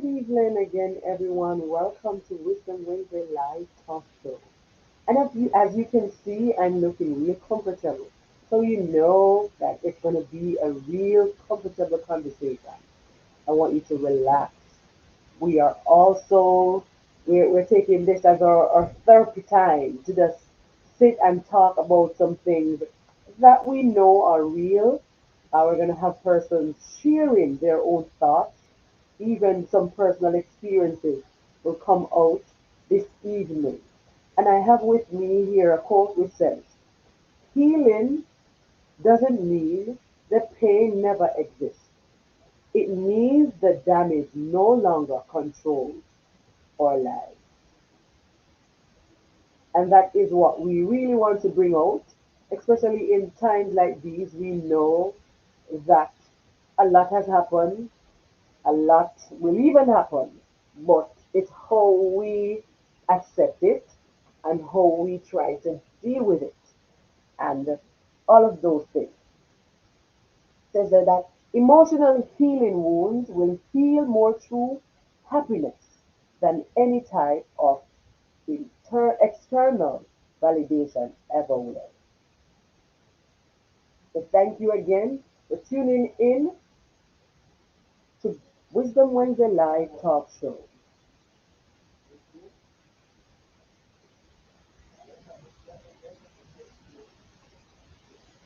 Good evening again, everyone. Welcome to Wisdom Wednesday Live Talk Show. And as you can see, I'm looking real comfortable. So you know that it's going to be a real comfortable conversation. I want you to relax. We are also we're taking this as our therapy time to just sit and talk about some things that we know are real. We're going to have persons sharing their own thoughts, even some personal experiences will come out this evening. And I have with me here a quote which says, healing doesn't mean the pain never exists. It means the damage no longer controls our lives. And that is what we really want to bring out, especially in times like these. We know that a lot has happened, a lot will even happen, but it's how we accept it and how we try to deal with it and all of those things. Says that emotional healing wounds will heal more through happiness than any type of external validation ever will. So thank you again for tuning in to Wisdom Wednesday Live Talk Show.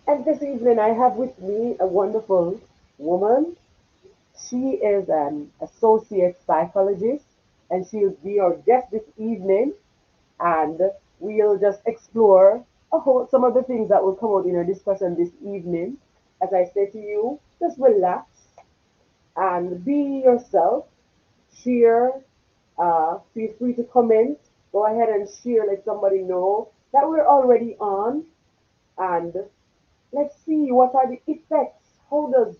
And this evening I have with me a wonderful woman. She is an associate psychologist and she'll be our guest this evening, and we'll just explore some of the things that will come out in our discussion this evening. As I say to you, just relax and be yourself. Share. Feel free to comment. Go ahead and share. Let somebody know that we're already on, and let's see what are the effects. How does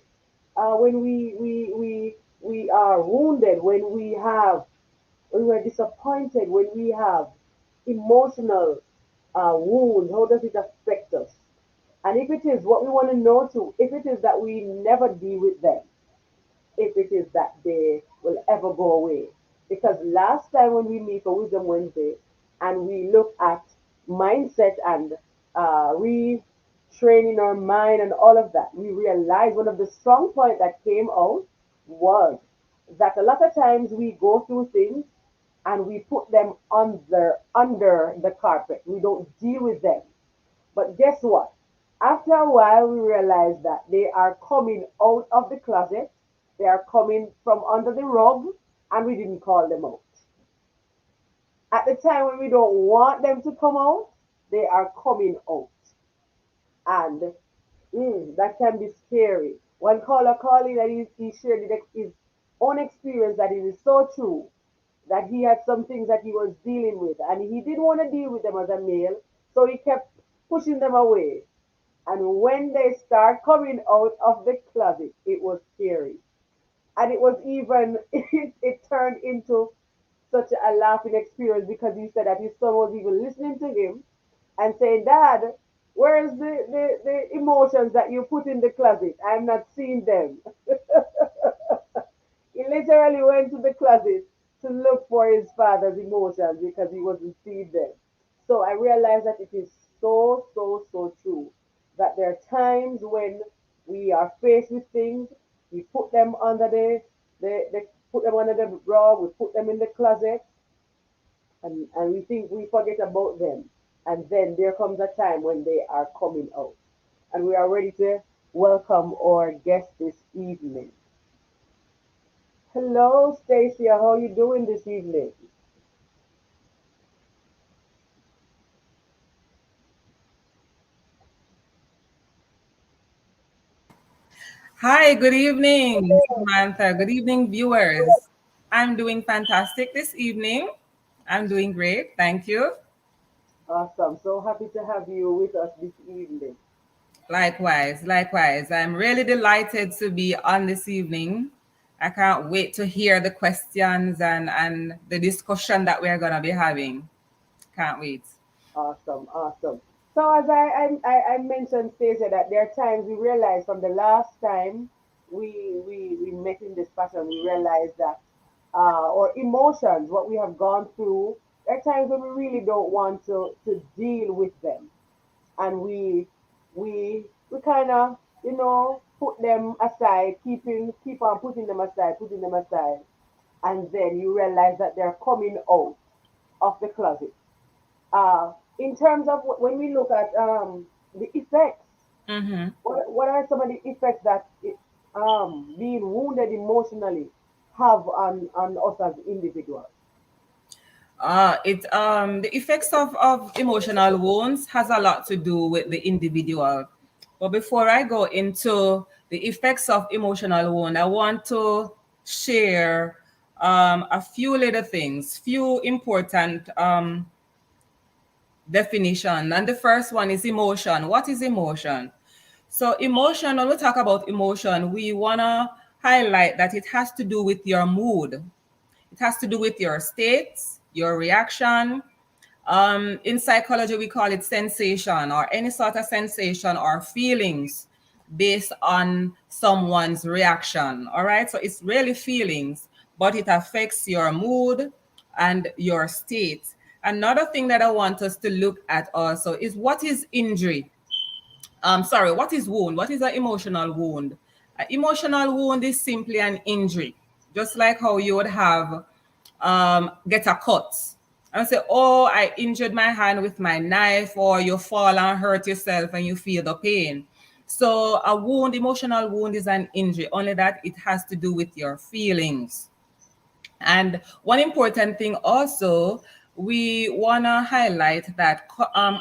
when we are wounded, when we're disappointed, when we have emotional wounds, how does it affect us? And if it is what we want to know too, if it is that we never deal with them, if it is that they will ever go away. Because last time when we meet for Wisdom Wednesday and we look at mindset and retraining our mind and all of that, we realized one of the strong points that came out was that a lot of times we go through things and we put them under the carpet. We don't deal with them. But guess what? After a while, we realize that they are coming out of the closet, they are coming from under the rug, and we didn't call them out. At the time when we don't want them to come out, they are coming out. And that can be scary. One caller calling that he shared his own experience that it is so true that he had some things that he was dealing with and he didn't want to deal with them as a male, so he kept pushing them away. And when they start coming out of the closet, it was scary. And it was even, it turned into such a laughing experience because he said that his son was even listening to him and saying, Dad, where's the emotions that you put in the closet? I'm not seeing them. He literally went to the closet to look for his father's emotions because he wasn't seeing them. So I realized that it is so, so, so true that there are times when we are faced with things, we put them under the put them under the rug, we put them in the closet, and we think we forget about them. And then there comes a time when they are coming out. And we are ready to welcome our guest this evening. Hello, Stacia. How are you doing this evening? Hi, good evening, Samantha. Good evening, viewers. I'm doing fantastic this evening. I'm doing great. Thank you. Awesome. So happy to have you with us this evening. Likewise, likewise. I'm really delighted to be on this evening. I can't wait to hear the questions and the discussion that we're going to be having. Can't wait. Awesome, awesome. So as I mentioned, Stacey, that there are times we realize from the last time we met in this fashion, we realized that or emotions, what we have gone through. There are times when we really don't want to deal with them, and we kind of, put them aside, keep on putting them aside, and then you realize that they're coming out of the closet. In terms of when we look at the effects, Mm-hmm. what are some of the effects that being wounded emotionally have on us as individuals? It The effects of emotional wounds has a lot to do with the individual. But before I go into the effects of emotional wound, I want to share a few little things, few important definition. And the first one is emotion. What is emotion? So emotion, when we talk about emotion, we wanna highlight that it has to do with your mood. It has to do with your states, your reaction. In psychology, we call it sensation, or any sort of sensation or feelings based on someone's reaction. All right. So it's really feelings, but it affects your mood and your state. Another thing that I want us to look at also is what is injury? Sorry, what is wound? What is an emotional wound? An emotional wound is simply an injury, just like how you would have get a cut. And say, oh, I injured my hand with my knife, or you fall and hurt yourself and you feel the pain. So a wound, emotional wound, is an injury, only that it has to do with your feelings. And one important thing also, we want to highlight that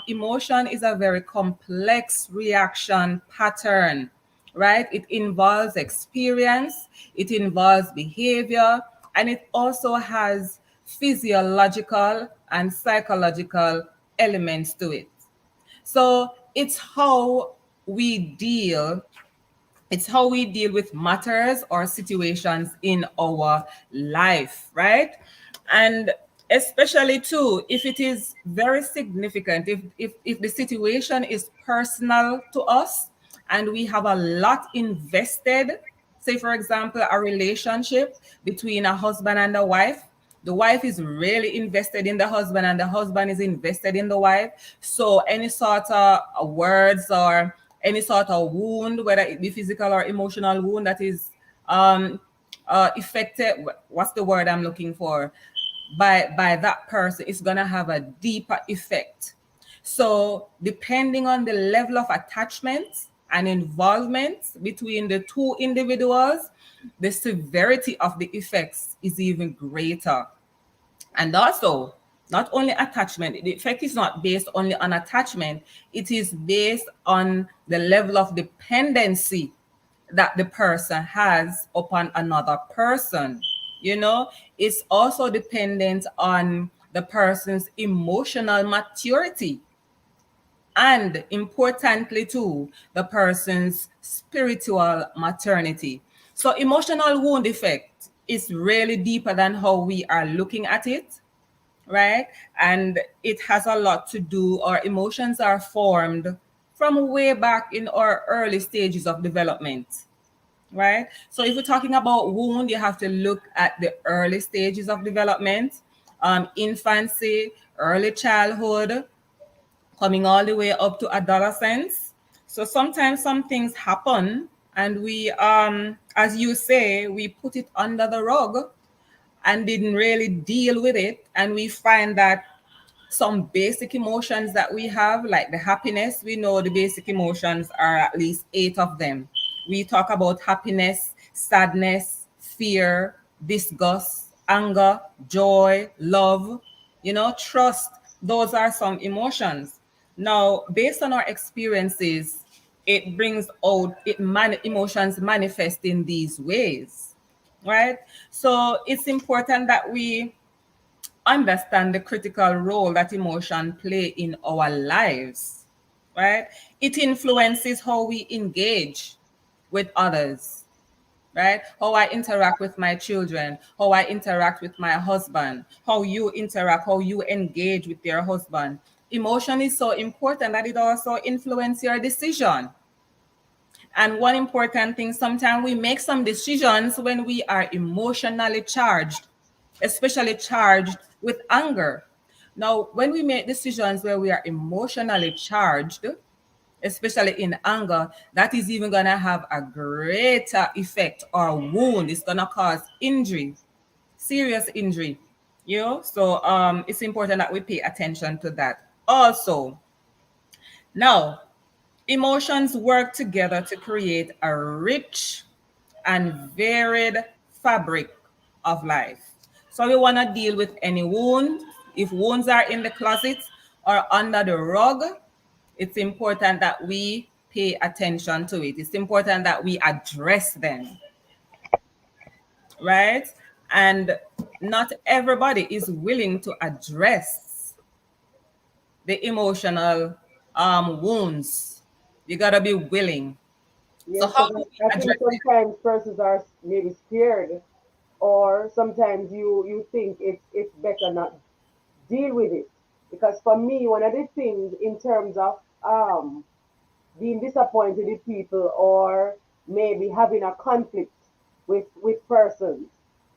emotion is a very complex reaction pattern, right? It involves experience, it involves behavior, and it also has physiological and psychological elements to it. So we deal it's how we deal with matters or situations in our life, right? And especially too, if it is very significant, if the situation is personal to us and we have a lot invested, say for example, a relationship between a husband and a wife, the wife is really invested in the husband and the husband is invested in the wife. So any sort of words or any sort of wound, whether it be physical or emotional wound that is affected, what's the word I'm looking for, by that person, it's gonna have a deeper effect. So depending on the level of attachment and involvement between the two individuals, the severity of the effects is even greater. And also, not only attachment, the effect is not based only on attachment, it is based on the level of dependency that the person has upon another person. You know, it's also dependent on the person's emotional maturity, and importantly too, the person's spiritual maternity. So emotional wound effect is really deeper than how we are looking at it, right? And it has a lot to do, our emotions are formed from way back in our early stages of development, right? So if we're talking about wound, you have to look at the early stages of development, infancy, early childhood, coming all the way up to adolescence. So sometimes some things happen and we, as you say, we put it under the rug and didn't really deal with it. And we find that some basic emotions that we have, like the happiness, we know the basic emotions are at least 8 of them. We talk about happiness, sadness, fear, disgust, anger, joy, love, trust. Those are some emotions. Now, based on our experiences, it brings out emotions manifest in these ways, right? So it's important that we understand the critical role that emotion play in our lives, right? It influences how we engage with others, right? How I interact with my children, how I interact with my husband, how you interact, how you engage with your husband. Emotion is so important that it also influences your decision. And one important thing, sometimes we make some decisions when we are emotionally charged. especially charged with anger. Now, when we make decisions where we are emotionally charged, especially in anger, that is even going to have a greater effect or wound. It's going to cause injury, serious injury. So it's important that we pay attention to that. Also, now, emotions work together to create a rich and varied fabric of life. So we want to deal with any wound. If wounds are in the closet or under the rug, it's important that we pay attention to it. It's important that we address them, right? And not everybody is willing to address the emotional wounds. You got to be willing. So, Yes, how because do we I think address it? sometimes persons are maybe scared, or sometimes you think it's better not deal with it. Because for me, one of the things in terms of being disappointed with people, or maybe having a conflict with persons,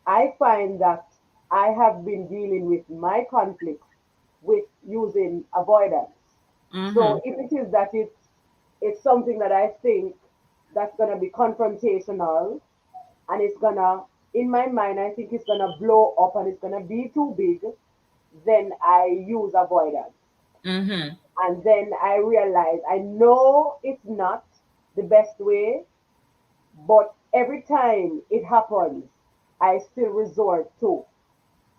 I find that I have been dealing with my conflicts with using avoidance. Mm-hmm. So if it is that it's something that I think that's gonna be confrontational, and it's gonna, in my mind, I think it's gonna blow up and it's gonna be too big, then I use avoidance. Mm-hmm. And then I realize I know it's not the best way, but every time it happens, I still resort to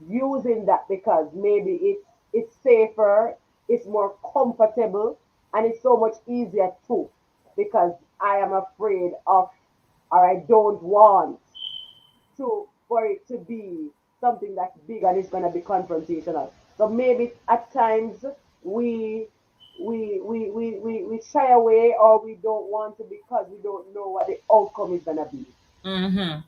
using that, because maybe it's safer, it's more comfortable, and it's so much easier too, because I am afraid of, or I don't want to, for it to be something that's big and it's going to be confrontational. So maybe at times we we shy away, or we don't want to, because we don't know what the outcome is going to be. Mm-hmm.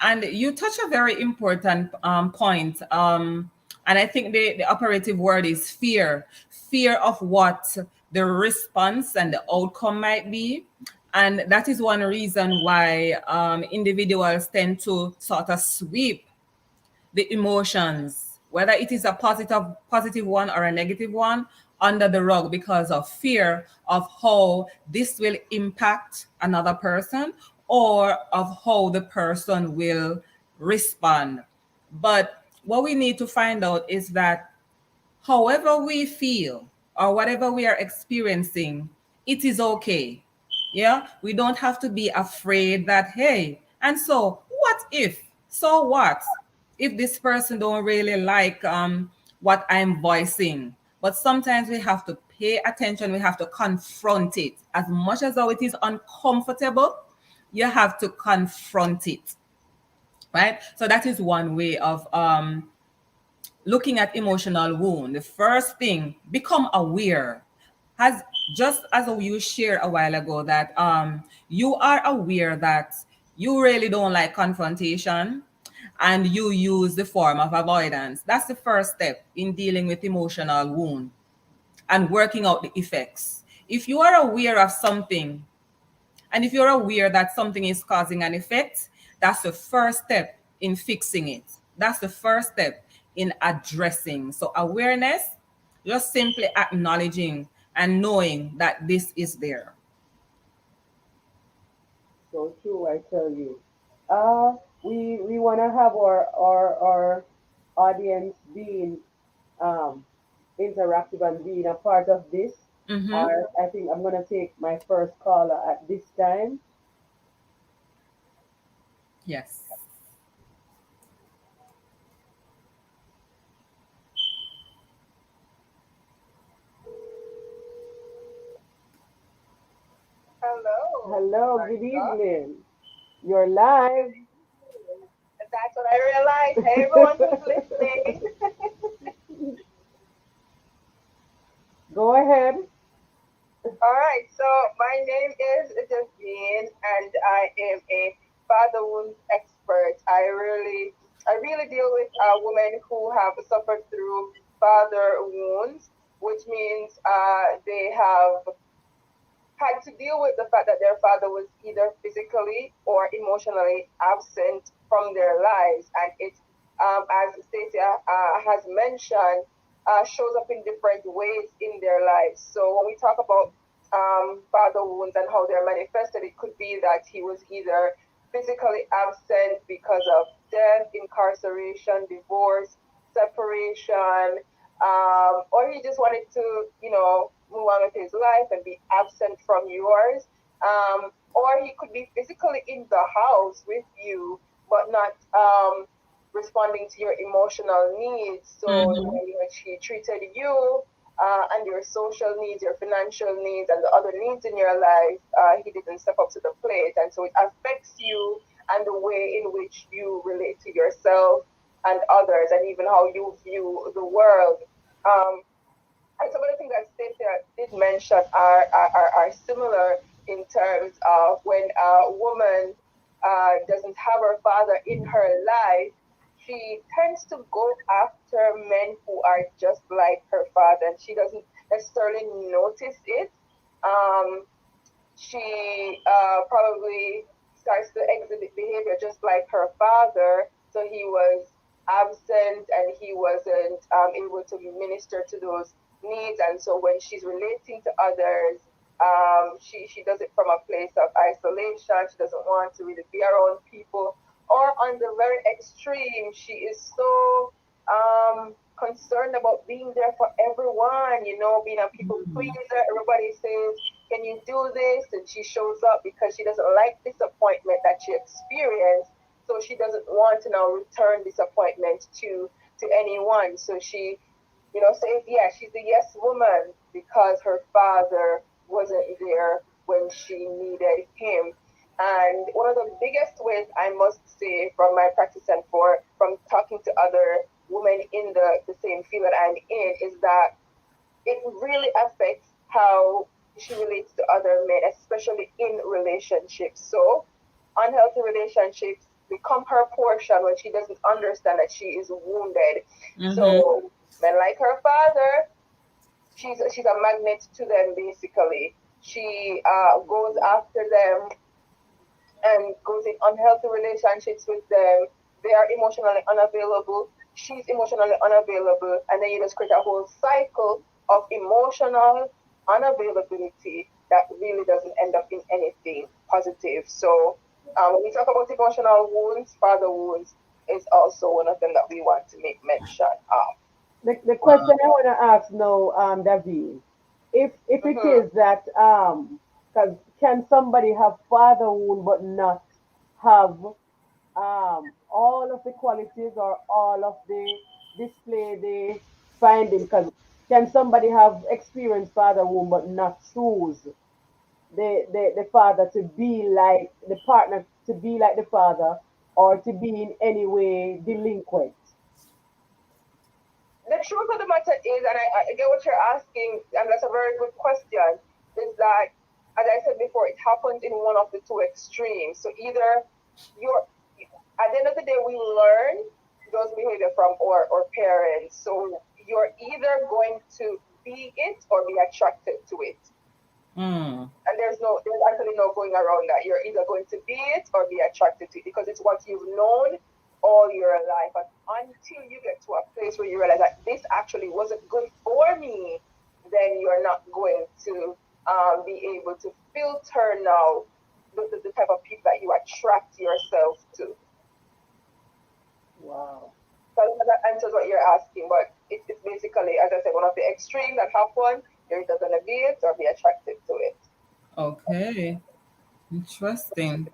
And you touch a very important point. And I think the operative word is fear. Fear of what the response and the outcome might be. And that is one reason why individuals tend to sort of sweep the emotions, whether it is a positive one or a negative one, under the rug, because of fear of how this will impact another person, or of how the person will respond. But what we need to find out is that however we feel or whatever we are experiencing, it is okay. Yeah, we don't have to be afraid that, hey, and so what if? So what if this person don't really like what I'm voicing? But sometimes we have to pay attention. We have to confront it. As much as though it is uncomfortable, you have to confront it, right? So that is one way of looking at emotional wound. The first thing, become aware. Has Just as you shared a while ago, that you are aware that you really don't like confrontation, and you use the form of avoidance. That's the first step in dealing with emotional wound and working out the effects. If you are aware of something, and if you're aware that something is causing an effect, that's the first step in fixing it. That's the first step in addressing. So, awareness, just simply acknowledging and knowing that this is there. So true, I tell you. Uh, we want to have our audience being um, interactive and being a part of this. Mm-hmm. Or I think I'm gonna take my first caller at this time. Yes. Hello. Oh Hello, my good God. evening. You're live. That's what I realized. Hey, everyone who's listening. Go ahead. All right. So my name is Justine, and I am a father wound expert. I really deal with women who have suffered through father wounds, which means they have had to deal with the fact that their father was either physically or emotionally absent from their lives, and it as Stacia has mentioned, shows up in different ways in their lives. So when we talk about father wounds and how they're manifested, it could be that he was either physically absent because of death, incarceration, divorce, separation, or he just wanted to, move on with his life and be absent from yours. Or he could be physically in the house with you, but not responding to your emotional needs. So the Mm-hmm. way in which he treated you and your social needs, your financial needs, and the other needs in your life, he didn't step up to the plate. And so it affects you and the way in which you relate to yourself and others, and even how you view the world. Um, and some of the things that Stacia did mention are similar in terms of when a woman doesn't have her father in her life, she tends to go after men who are just like her father, and she doesn't necessarily notice it. Um, she probably starts to exhibit behavior just like her father. So he was absent and he wasn't able to minister to those needs. And so when she's relating to others, she does it from a place of isolation. She doesn't want to really be around people. Or on the very extreme, she is so concerned about being there for everyone, being a people pleaser. Everybody says, can you do this? And she shows up because she doesn't like disappointment that she experienced. So she doesn't want to now return disappointment to anyone. So she, says, yeah, she's a yes woman because her father wasn't there when she needed him. And one of the biggest ways, I must say, from my practice and from talking to other women in the same field that I'm in, is that it really affects how she relates to other men, especially in relationships. So, unhealthy relationships become her portion when she doesn't understand that she is wounded. Mm-hmm. So, men like her father, she's a magnet to them basically. She goes after them and goes in unhealthy relationships with them. They are emotionally unavailable. She's emotionally unavailable. And then you just create a whole cycle of emotional unavailability that really doesn't end up in anything positive. So when we talk about emotional wounds, father wounds is also one of them that we want to make mention of. The question I want to ask now, David, if it Mm-hmm. is that, because can somebody have father wound but not have all of the qualities or all of the display they find in? Because can somebody have experienced father wound but not choose the father to be like the partner, to be like the father, or to be in any way delinquent? The truth of the matter is, and I get what you're asking, and that's a very good question, is that, as I said before, it happens in one of the two extremes. So either you're, at the end of the day, we learn those behavior from our parents. So you're either going to be it or be attracted to it. Mm. And there's actually no going around that. You're either going to be it or be attracted to it because it's what you've known all your life. And until you get to a place where you realize that this actually wasn't good for me, then you're not going to be able to filter now the type of people that you attract yourself to. Wow. So that answers what you're asking, but it's basically, as I said, one of the extremes that happen. You're either going to be it or be attracted to it. Okay. Interesting.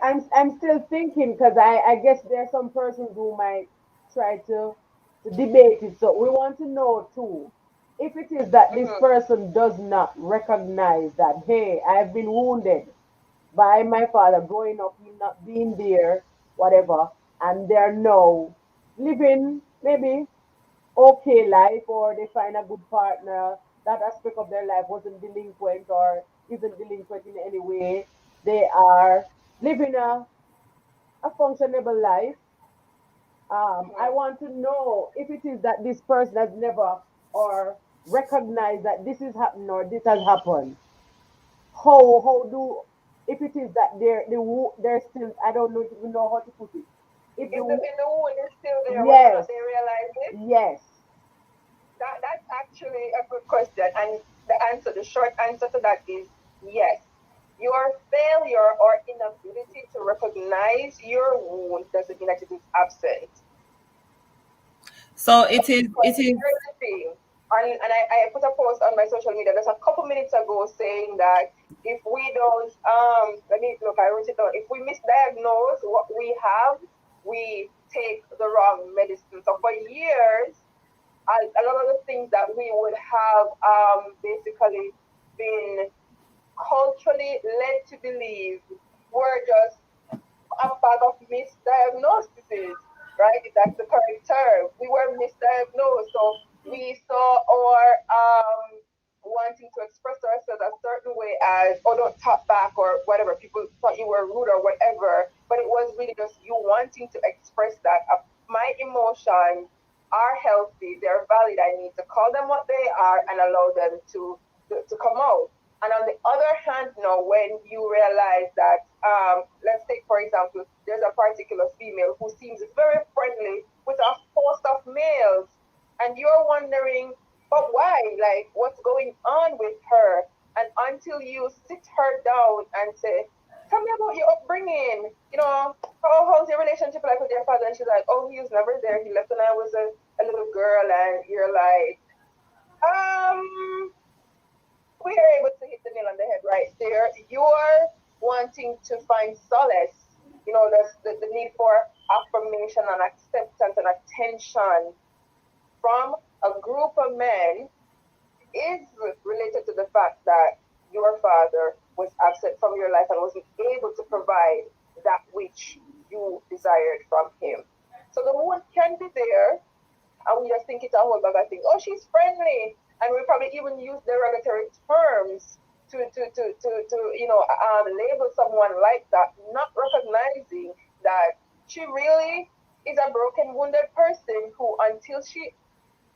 I'm still thinking because I guess there are some persons who might try to debate it. So we want to know too if it is that this Mm-hmm. person does not recognize that, hey, I've been wounded by my father growing up, him not being there, whatever, and they're now living maybe okay life, or they find a good partner. That aspect of their life wasn't delinquent or isn't delinquent in any way. They are living a functionable life. I Mm-hmm. want to know if it is that this person has never or recognized that this is happening or this has happened. How do, if it is that they're still, I don't know, even know how to put it. if If the the wound is still there, whether or not yes, they realize it, yes, that's actually a good question. And the short answer to that is yes. Your failure or inability to recognize your wound doesn't mean that it is absent. So it is, But it is. here's the thing, and I put a post on my social media just a couple minutes ago saying that if we don't, let me look, I wrote it down. If we misdiagnose what we have, we take the wrong medicine. So for years, a lot of the things that we would have basically been culturally led to believe were just a bag of misdiagnoses, right? If that's the correct term. We were misdiagnosed. So we saw our wanting to express ourselves a certain way as, oh, don't talk back or whatever. People thought you were rude or whatever. But it was really just you wanting to express that. My emotions are healthy, they're valid. I need to call them what they are and allow them to come out. And on the other hand, now when you realize that, let's take for example, there's a particular female who seems very friendly with a host of males, and you're wondering, but why? Like, what's going on with her? And until you sit her down and say, tell me about your upbringing. How's your relationship like with your father? And she's like, oh, he was never there. He left when I was a little girl. And you're like, um, we are able to hit the nail on the head right there. You're wanting to find solace. The need for affirmation and acceptance and attention from a group of men is related to the fact that your father was absent from your life and wasn't able to provide that which you desired from him. So the wound can be there, and we just think it's a whole bag of things. Oh, she's friendly, and we probably even use derogatory terms to label someone like that, not recognizing that she really is a broken, wounded person who, until she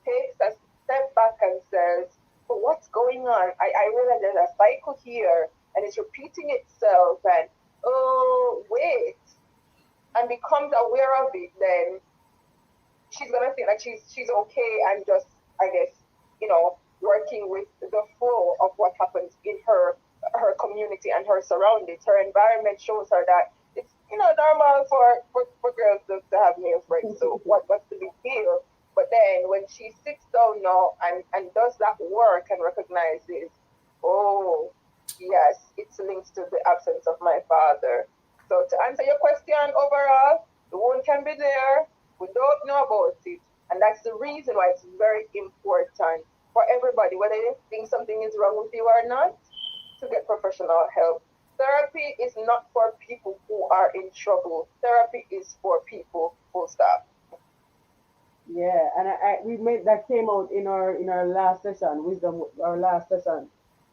takes a step back and says, but what's going on? I realize there's a cycle here and it's repeating itself, and oh wait, and becomes aware of it, then she's gonna think like she's okay and just, I guess, working with the flow of what happens in her community and her surroundings. Her environment shows her that it's normal for girls to have male friends. So what's the big deal? But then when she sits down now and does that work and recognizes, oh yes, it's linked to the absence of my father. So to answer your question overall, the wound can be there. We don't know about it. And that's the reason why it's very important for everybody, whether you think something is wrong with you or not, to get professional help. Therapy is not for people who are in trouble. Therapy is for people, full stop. yeah. And we made that came out in our last session, wisdom, our last session,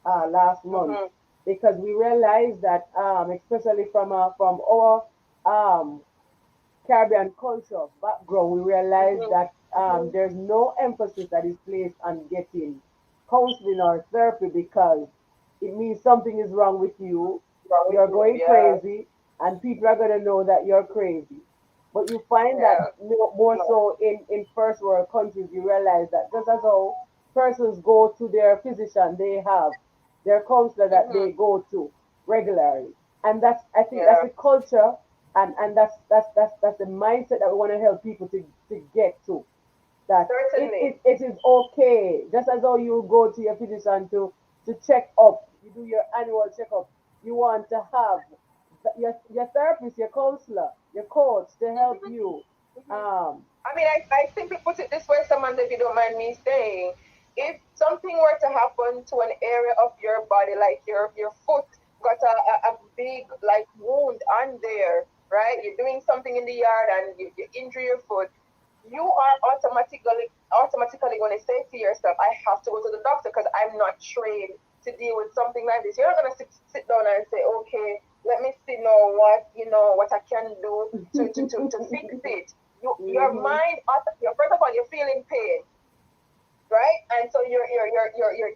last month, Mm-hmm. because we realized that, especially from our um Caribbean culture background, we realize Mm-hmm. that Mm-hmm. there's no emphasis that is placed on getting counseling or therapy because it means something is wrong with you, Wrong with you're you, going yeah. crazy, and people are going to know that you're crazy. But you find that Yeah. more No. so in first world countries, you realize that just as how persons go to their physician, they have their counselor that Mm-hmm. they go to regularly. And that's, I think that's Yeah. the culture, and that's the mindset that we want to help people to get to. That Certainly. it is okay, just as how you go to your physician to check up, you do your annual checkup. You want to have your therapist, your counselor, your coach to help Mm-hmm. you. Mm-hmm. Um, I mean, I simply put it this way, Samantha, if you don't mind me saying, if something were to happen to an area of your body, like your foot got a big like wound on there, right? You're doing something in the yard and you injure your foot, you are automatically going to say to yourself, I have to go to the doctor because I'm not trained to deal with something like this. You're not going to sit down and say, okay, let me see now what I can do to fix it. Your mhm. mind, first of all, you're feeling pain, right? And so you're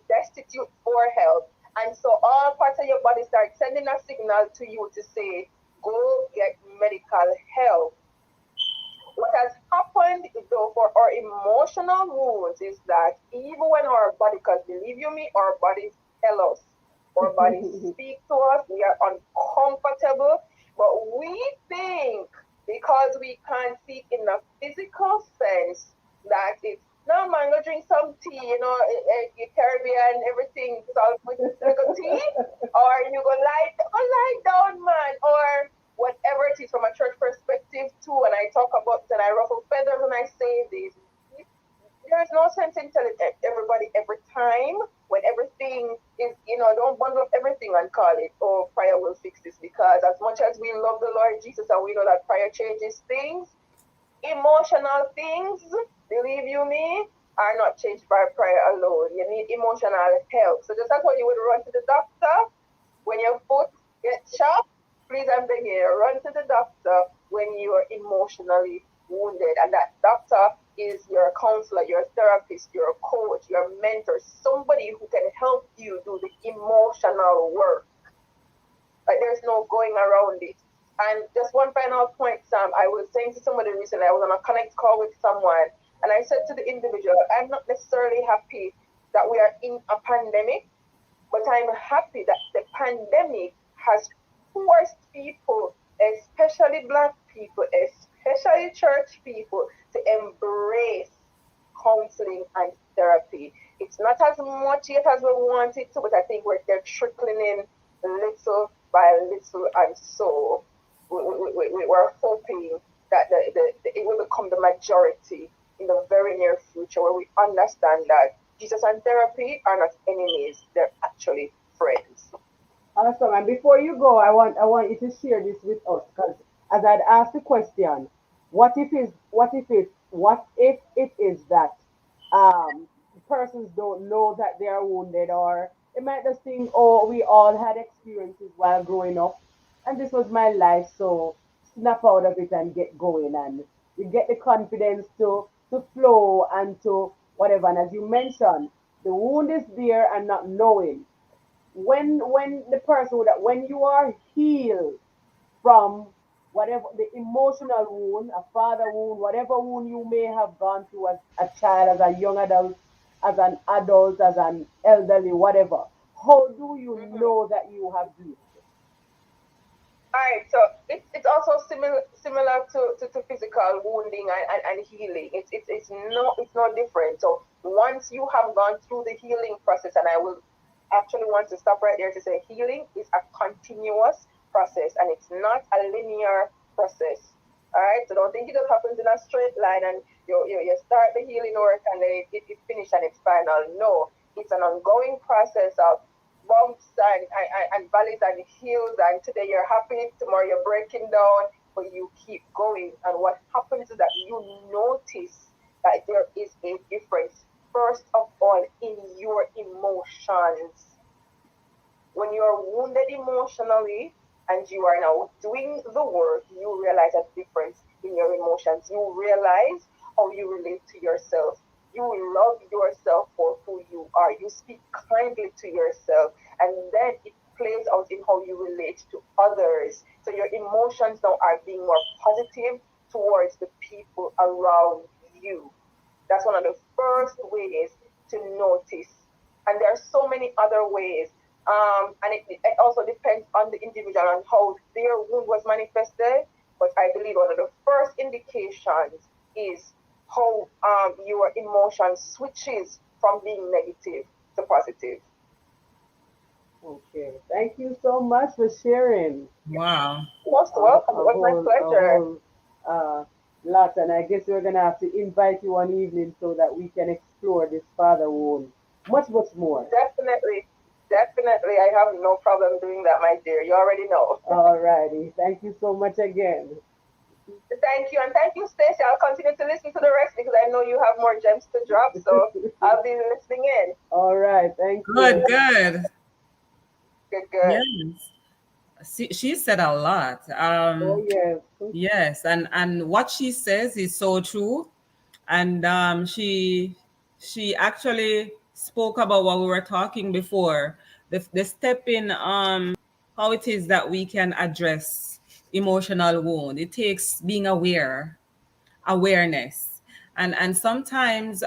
destitute for help. And so all parts of your body start sending a signal to you to say, go get medical help. what has happened though for our emotional wounds is that even when our body, because believe you me, our bodies tell us, our bodies speak to us, we are uncomfortable, but we think because we can't see in a physical sense that it's no man, go drink some tea, Caribbean, everything salt with little tea, or you go lie down, man, or whatever it is from a church perspective too. And I talk about and I ruffle feathers when I say this. There is no sense in telling everybody every time when everything is, don't bundle up everything and call it, oh, prayer will fix this. Because as much as we love the Lord Jesus and we know that prayer changes things, emotional things, believe you me, are not changed by prayer alone. You need emotional help. So just like when you would run to the doctor when your foot gets sharp, please I'm begging you, run to the doctor when you are emotionally wounded. And that doctor is your counselor, your therapist, your coach, your mentor, somebody who can help you do the emotional work. Like there's no going around it. And just one final point, Sam, I was saying to somebody recently, I was on a connect call with someone, and I said to the individual, I'm not necessarily happy that we are in a pandemic, but I'm happy that the pandemic has forced people, especially Black people, especially church people, to embrace counseling and therapy. It's not as much yet as we want it to, but I think they're trickling in little by little, and so we're hoping that it will become the majority in the very near future, where we understand that Jesus and therapy are not enemies; they're actually friends. Awesome. And before you go, I want you to share this with us, because as I'd asked the question, what if it is that persons don't know that they are wounded, or they might just think, oh, we all had experiences while growing up, and this was my life, so snap out of it and get going, and you get the confidence to flow and to whatever. And as you mentioned, the wound is there and not knowing when the person that when you are healed from whatever the emotional wound, a father wound, whatever wound you may have gone through as a child, as a young adult, as an adult, as an elderly, whatever, how do you Mm-hmm. know that you have healed? All right, so it's also similar to physical wounding and healing. It's no different. So once you have gone through the healing process, and I will actually want to stop right there to say healing is a continuous process and it's not a linear process. All right, so don't think it just happens in a straight line and you start the healing work and then it finished and it's final. No, it's an ongoing process of bumps and valleys and hills, and today you're happy, tomorrow you're breaking down, but you keep going. And what happens is that you notice that there is a difference, first of all, in your emotions. When you are wounded emotionally and you are now doing the work, you realize a difference in your emotions. You realize how you relate to yourself. You love yourself for who you are. You speak kindly to yourself. And then it plays out in how you relate to others. So your emotions now are being more positive towards the people around you. That's one of the first ways to notice. And there are so many other ways. And it also depends on the individual and how their wound was manifested. But I believe one of the first indications is how your emotion switches from being negative to positive. Okay, thank you so much for sharing Wow. Most a, welcome. It a was my whole a pleasure. whole uh, lot, and I guess we're gonna have to invite you one evening so that we can explore this father wound much more. Definitely. Definitely. I have no problem doing that, my dear. You already know. Alrighty, thank you so much again. Thank you. And thank you, Stacey. I'll continue to listen to the rest because I know you have more gems to drop. So I'll be listening in. All right, thank Good, you. good. Good, good. Yes. She said a lot. Oh yes. Yes, and what she says is so true. And she actually spoke about what we were talking before, the step in how it is that we can address emotional wound. It takes being aware awareness. And sometimes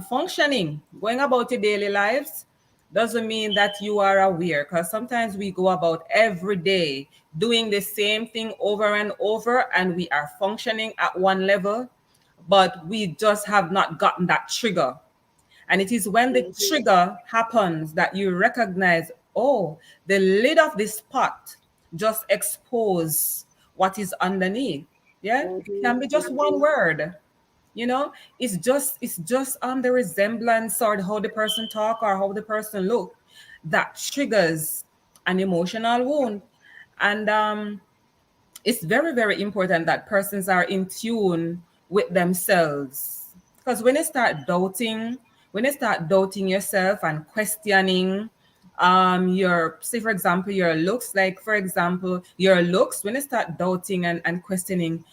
functioning, going about your daily lives doesn't mean that you are aware, because sometimes we go about every day doing the same thing over and over, and we are functioning at one level, but we just have not gotten that trigger. And it is when the Mm-hmm. trigger happens that you recognize, oh, the lid of this pot just expose what is underneath. Yeah, it Mm-hmm. can be just one word. You know, it's just on the resemblance or how the person talk or how the person look that triggers an emotional wound. And it's very, very important that persons are in tune with themselves. Because when you start doubting yourself and questioning your, say for example, your looks, like for example, your looks, when you start doubting and questioning,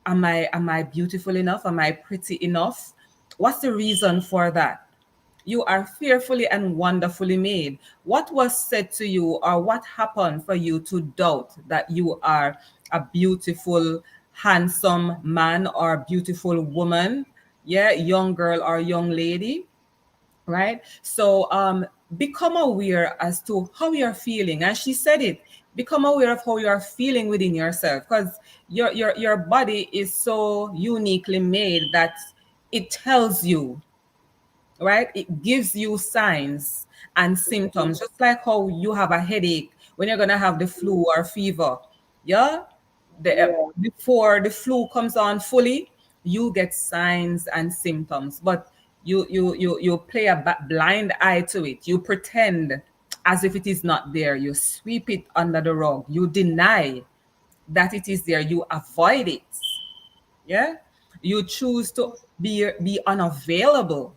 am I beautiful enough? Am I pretty enough? What's the reason for that? You are fearfully and wonderfully made. What was said to you, or what happened for you to doubt that you are a beautiful, handsome man or beautiful woman? Yeah, young girl or young lady, right? So become aware as to how you're feeling. And she said it. Become aware of how you're feeling within yourself, because your body is so uniquely made that it tells you, right? It gives you signs and symptoms, just like how you have a headache when you're gonna have the flu or fever. Yeah, Yeah. before the flu comes on fully, you get signs and symptoms, but you play a blind eye to it. You pretend as if it is not there. You sweep it under the rug. You deny that it is there. You avoid it. Yeah, you choose to be unavailable,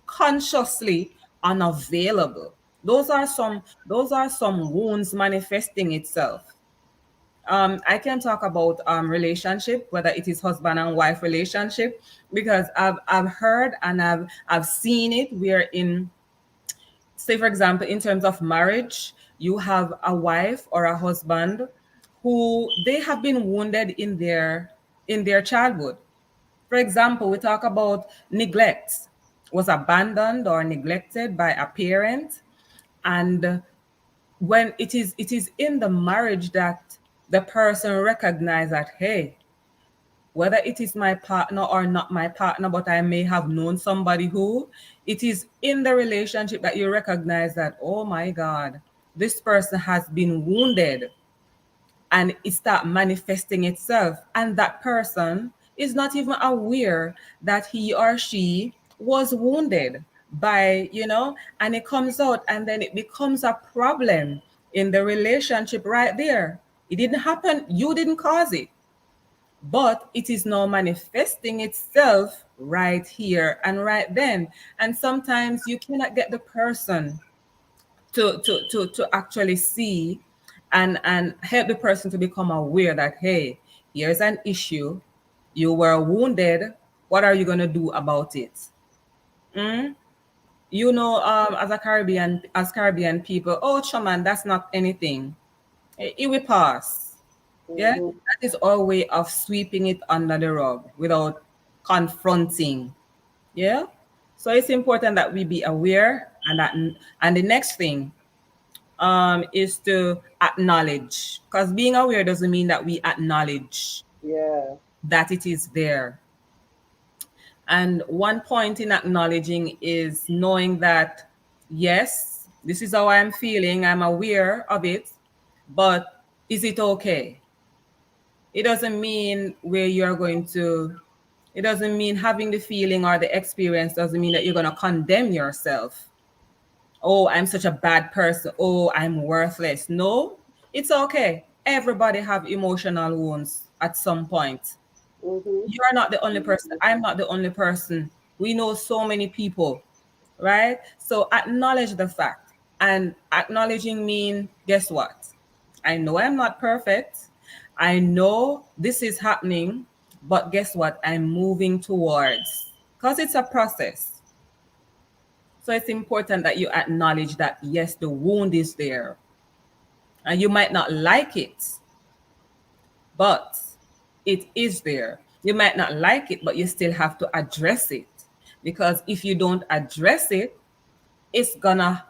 consciously unavailable. Those are some wounds manifesting itself. I can talk about relationship, whether it is husband and wife relationship, because I've heard and I've seen it where, in, say for example, in terms of marriage, you have a wife or a husband who they have been wounded in their childhood. For example, we talk about neglect, was abandoned or neglected by a parent. And when it is in the marriage that the person recognize that, hey, whether it is my partner or not my partner, but I may have known somebody who, it is in the relationship that you recognize that, oh my God, this person has been wounded, and it start manifesting itself, and that person is not even aware that he or she was wounded by, and it comes out, and then it becomes a problem in the relationship right there. It didn't happen, you didn't cause it, but it is now manifesting itself right here and right then. And sometimes you cannot get the person to actually see and help the person to become aware that, hey, here's an issue, you were wounded, what are you going to do about it? Mm? As Caribbean people, oh chaman, that's not anything, it will pass. Yeah, Mm-hmm. that is our way of sweeping it under the rug without confronting. Yeah, so it's important that we be aware, and the next thing is to acknowledge, because being aware doesn't mean that we acknowledge Yeah. that it is there. And one point in acknowledging is knowing that, yes, this is how I'm feeling, I'm aware of it, but is it okay? It doesn't mean where you're going to, it doesn't mean having the feeling or the experience doesn't mean that you're going to condemn yourself. Oh, I'm such a bad person. Oh, I'm worthless. No, it's okay. Everybody have emotional wounds at some point. Mm-hmm. You're not the only person. I'm not the only person. We know so many people, right? So acknowledge the fact. And acknowledging mean, guess what? I know I'm not perfect. I know this is happening, but guess what? I'm moving towards, because it's a process. So it's important that you acknowledge that, yes, the wound is there and you might not like it, but it is there. You might not like it, but you still have to address it. Because if you don't address it, it's gonna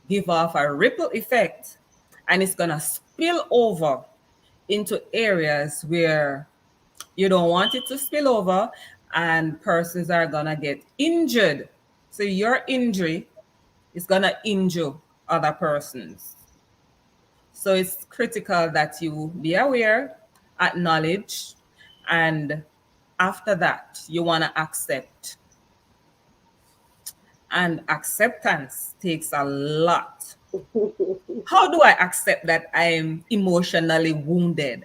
give off a ripple effect, and it's gonna spill over into areas where you don't want it to spill over, and persons are gonna get injured. So your injury is gonna injure other persons. So it's critical that you be aware, acknowledge, and after that, you want to accept. And acceptance takes a lot. How do I accept that I'm emotionally wounded?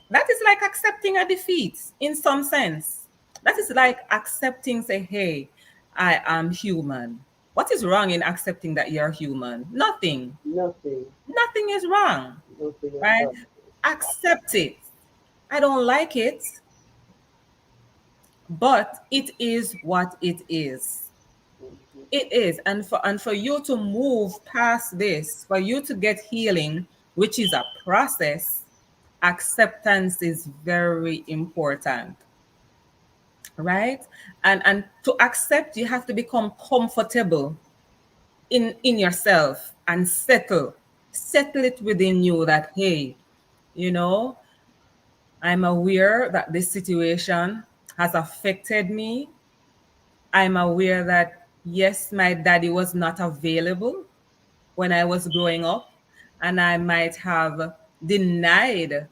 That is like accepting a defeat in some sense. That is like accepting, say, hey, I am human. What is wrong in accepting that you're human? Nothing. Nothing. Nothing is wrong, Nothing at right? all. Accept it. I don't like it, but it is what it is. It is. And for you to move past this, for you to get healing, which is a process, acceptance is very important. Right? And to accept, you have to become comfortable in yourself and settle it within you that, hey, you know, I'm aware that this situation has affected me. I'm aware that, yes, my daddy was not available when I was growing up, and I might have denied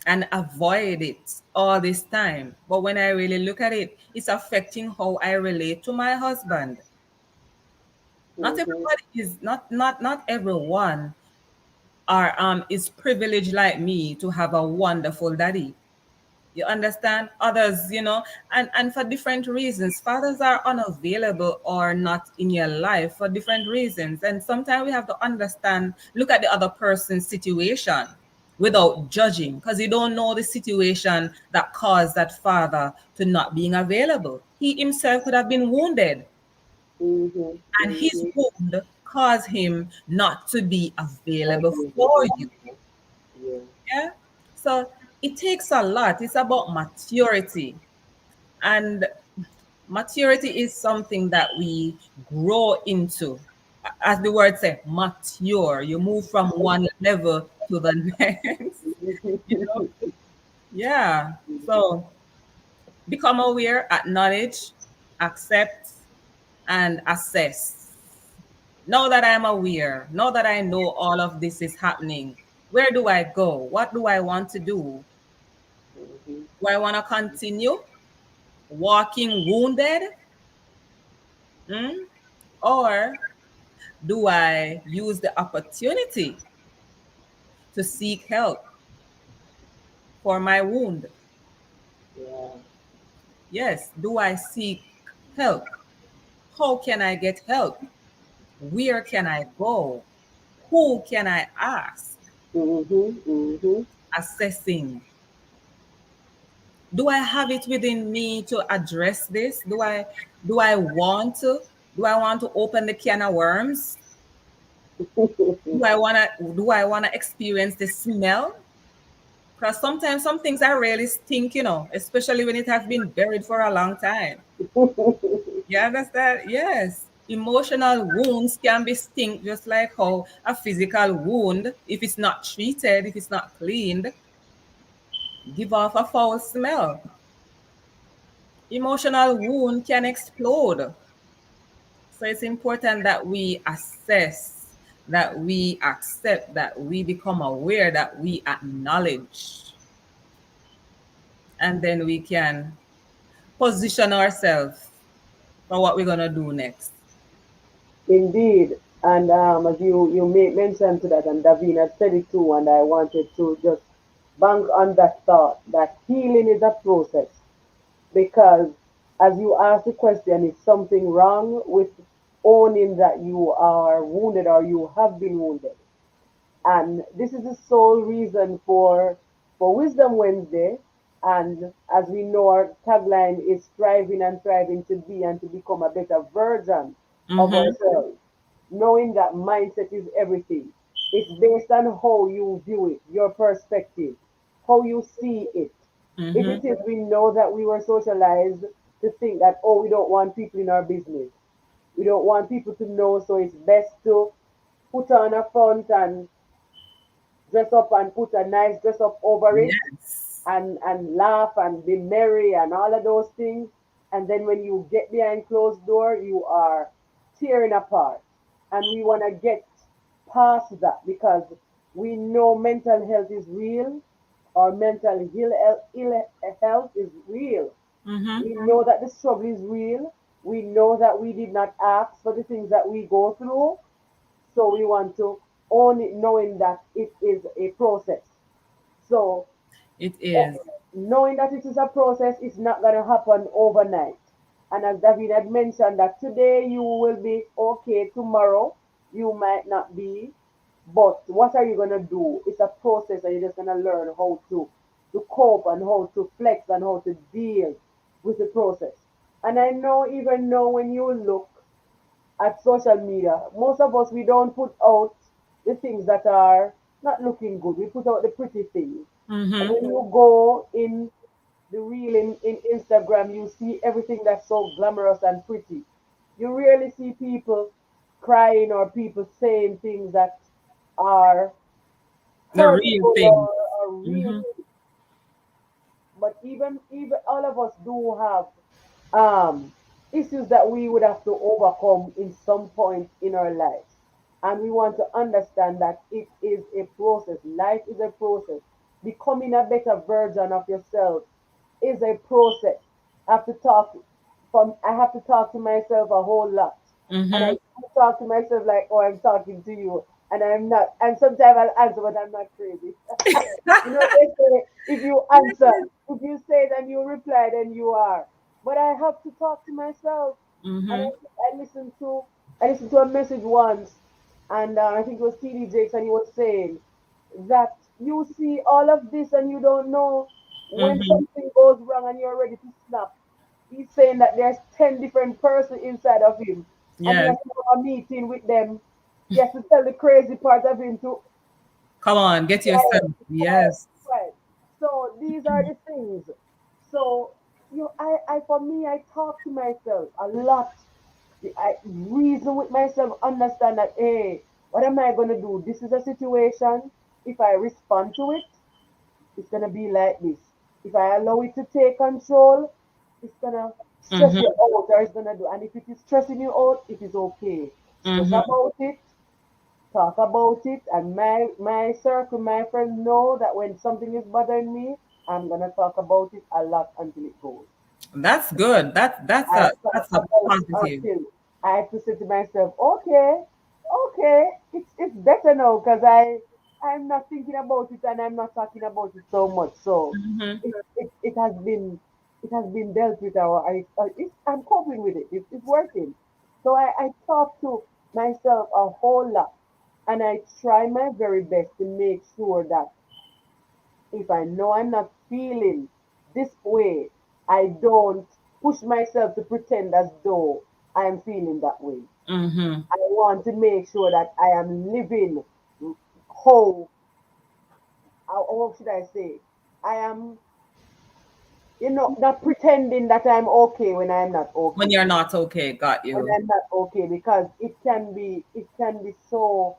and avoid it all this time. But when I really look at it, it's affecting how I relate to my husband. Not Mm-hmm. everybody is not everyone are is privileged like me to have a wonderful daddy. You understand? Others, and for different reasons. Fathers are unavailable or not in your life for different reasons. And sometimes we have to understand, look at the other person's situation without judging, because you don't know the situation that caused that father to not being available. He himself could have been wounded, Mm-hmm. and his Mm-hmm. wound caused him not to be available for Available. you. Yeah. Yeah. So it takes a lot. It's about maturity. And maturity is something that we grow into. As the word says, mature. You move from one level to the next. You know? Yeah. So become aware, acknowledge, accept, and assess. Now that I'm aware, now that I know all of this is happening, where do I go? What do I want to do? Mm-hmm. Do I want to continue walking wounded? Mm? Or do I use the opportunity to seek help for my wound? Yeah. Yes, do I seek help? How can I get help? Where can I go? Who can I ask? Mm-hmm. Mm-hmm. Assessing. Do I have it within me to address this? Do I want to? Do I want to open the can of worms? Do I wanna experience the smell? Because sometimes some things are really stink, especially when it has been buried for a long time. You understand? Yes. Emotional wounds can be stink just like how a physical wound, if it's not treated, if it's not cleaned, give off a foul smell. Emotional wound can explode. So it's important that we assess, that we accept, that we become aware, that we acknowledge, and then we can position ourselves for what we're gonna do next. Indeed. And as you made mention to that, and Davina said it too, and I wanted to just bank on that thought that healing is a process. Because as you ask the question, is something wrong with owning that you are wounded or you have been wounded? And this is the sole reason for Wisdom Wednesday. And as we know, our tagline is striving and thriving to be and to become a better version of Mm-hmm. ourselves. Knowing that mindset is everything. It's based on how you view it, your perspective, how you see it. If Mm-hmm. it is, we know that we were socialized to think that, oh, we don't want people in our business. We don't want people to know, so it's best to put on a front and dress up and put a nice dress up over it Yes. and laugh and be merry and all of those things. And then when you get behind closed door, you are tearing apart. And we want to get past that because we know mental health is real, or mental ill health is real. Mm-hmm. We know that the struggle is real. We know that we did not ask for the things that we go through. So we want to own it, knowing that it is a process. So It eh, is. knowing that it is a process, it's not going to happen overnight. And as David had mentioned, that today you will be okay, tomorrow you might not be. But what are you going to do? It's a process, and you're just going to learn how to cope and how to flex and how to deal with the process. And I know, even though when you look at social media, most of us, we don't put out the things that are not looking good. We put out the pretty things. And Mm-hmm. when you go in the reel in Instagram, you see everything that's so glamorous and pretty. You rarely see people crying or people saying things that are The real hurtful thing. or real. Mm-hmm. But even all of us do have um, issues that we would have to overcome in some point in our lives. And we want to understand that it is a process. Life is a process. Becoming a better version of yourself is a process. I have to talk I have to talk to myself a whole lot. And Mm-hmm. I talk to myself like, oh, I'm talking to you. And I'm not. And sometimes I'll answer, but I'm not crazy. They say if you answer, if you say then you reply, then you are. But I have to talk to myself. And Mm-hmm. I listened to a message once, and I think it was TD Jakes, and he was saying that you see all of this and you don't know when Mm-hmm. something goes wrong and you're ready to snap. He's saying that there's 10 different persons inside of him, and he Yes. has to have a meeting with them. He has to tell the crazy part of him to Come on, get quiet, yourself. quiet, Yes. quiet. So these are the things. So for me, I talk to myself a lot. I reason with myself, understand that, hey, what am I gonna do? This is a situation. If I respond to it, it's gonna be like this. If I allow it to take control, it's gonna stress you Mm-hmm. out, or it's gonna do. And if it is stressing you out, it is okay. Stress Mm-hmm. about it, talk about it, and my circle, my friends know that when something is bothering me, I'm gonna talk about it a lot until it goes. That's good. I talk That's a about it positive. until I have to say to myself, okay, okay, it's better now because I'm not thinking about it and I'm not talking about it so much. So Mm-hmm. it has been dealt with. I'm coping with it. It's working. So I talk to myself a whole lot, and I try my very best to make sure that if I know I'm not feeling this way, I don't push myself to pretend as though I'm feeling that way. Mm-hmm. I want to make sure that I am living how, how should I say? I am, not pretending that I'm okay when I'm not When okay. you're not okay, got When you. I'm not okay, because it can be so,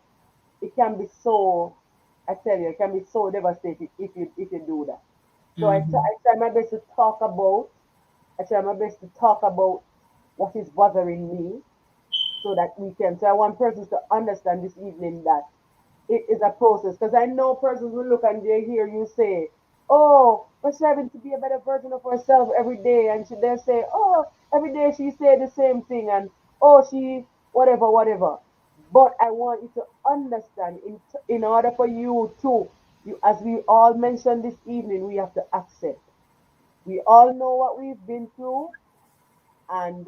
I tell you, it can be so devastating if you do that. So Mm-hmm. I try my best to talk about what is bothering me, so that we can. So I want persons to understand this evening that it is a process. Because I know persons will look and they hear you say, "Oh, we're striving to be a better version of herself every day," and they'll say, "Oh, every day she say the same thing," and "Oh, she whatever, whatever." But I want you to understand, in order for you to, as we all mentioned this evening, we have to accept. We all know what we've been through, and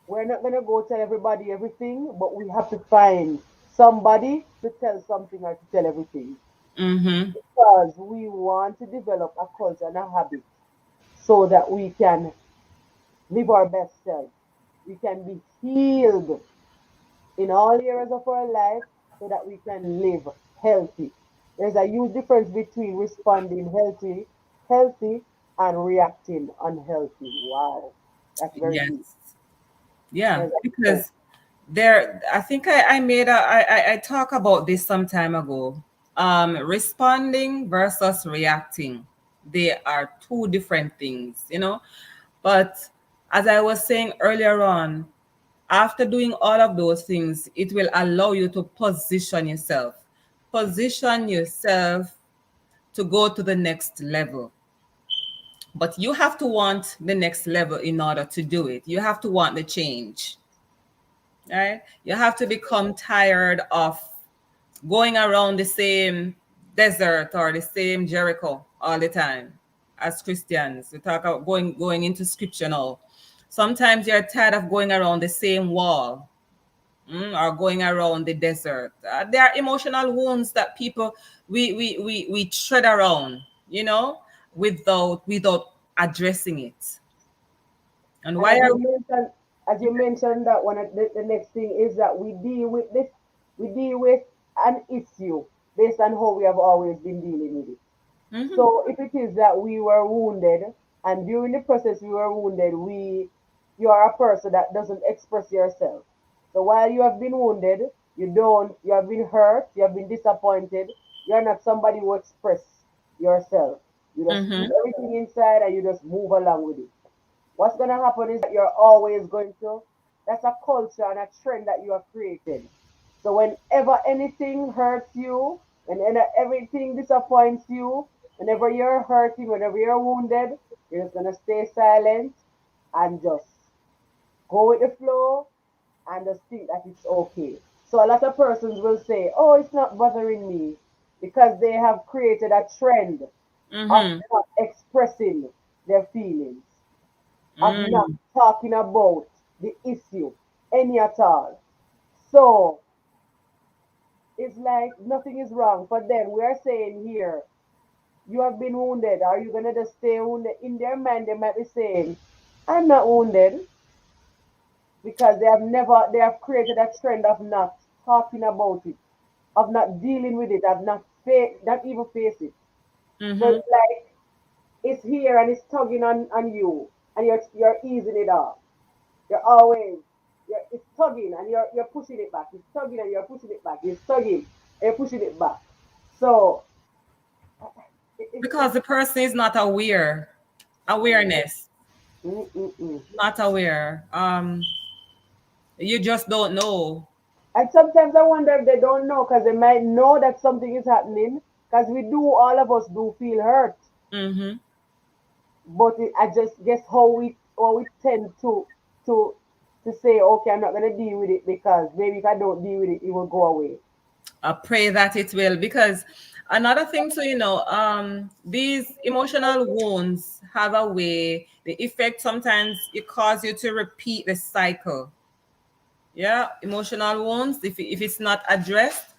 we're not going to go tell everybody everything, but we have to find somebody to tell something or to tell everything, Mm-hmm. because we want to develop a culture and a habit so that we can live our best self. We can be healed in all areas of our life so that we can live healthy. There's a huge difference between responding healthy and reacting unhealthy. Wow, that's very deep. Yes. Yeah, Very deep. because there, I think I made I talk about this some time ago. Responding versus reacting, they are two different things, you know. But as I was saying earlier on, after doing all of those things, it will allow you to position yourself to go to the next level. But you have to want the next level in order to do it. You have to want the change. Right? You have to become tired of going around the same desert or the same Jericho all the time. As Christians, we talk about going into scripture now. Sometimes you're tired of going around the same wall, or going around the desert. There are emotional wounds that people we tread around, you know, without addressing it. And And why are as you mentioned that one, the next thing is that we deal with an issue based on how we have always been dealing with it. Mhm. So if it is that we were wounded, and during the process we were wounded, you are a person that doesn't express yourself. So while you have been wounded, you have been hurt, you have been disappointed, you're not somebody who express yourself. You just keep Mhm. everything inside and you just move along with it. What's going to happen is that you're always going to, that's a culture and a trend that you have created. So whenever anything hurts you, whenever everything disappoints you, whenever you're hurting, whenever you're wounded, you're just going to stay silent and just go with the flow and just think that it's okay. So a lot of persons will say, oh, it's not bothering me, because they have created a trend of Mhm. not expressing their feelings, of not Mm. talking about the issue any at all. So it's like nothing is wrong for them. We are saying here, you have been wounded. Are you gonna just stay wounded? In their mind, they might be saying, I'm not wounded, because they have created a trend of not talking about it, of not dealing with it, of not even face it. So Mhm. it's like it's here and it's tugging on you, and you're easing it off. You're always it's tugging and you're pushing it back. It's tugging and you're pushing it back. It's tugging and you're pushing it back. So Because the person is not aware. mm, Awareness, mm, mm, mm. not aware. You just don't know. And sometimes I wonder if they don't know, because they might know that something is happening, because all of us do feel hurt. Mhm. But I just guess how we tend to to say, okay, I'm not gonna deal with it, because maybe if I don't deal with it, it will go away. I pray that it will, because another thing too, these emotional wounds have a way, the effect sometimes it causes you to repeat the cycle. Yeah, emotional wounds, if it's not addressed,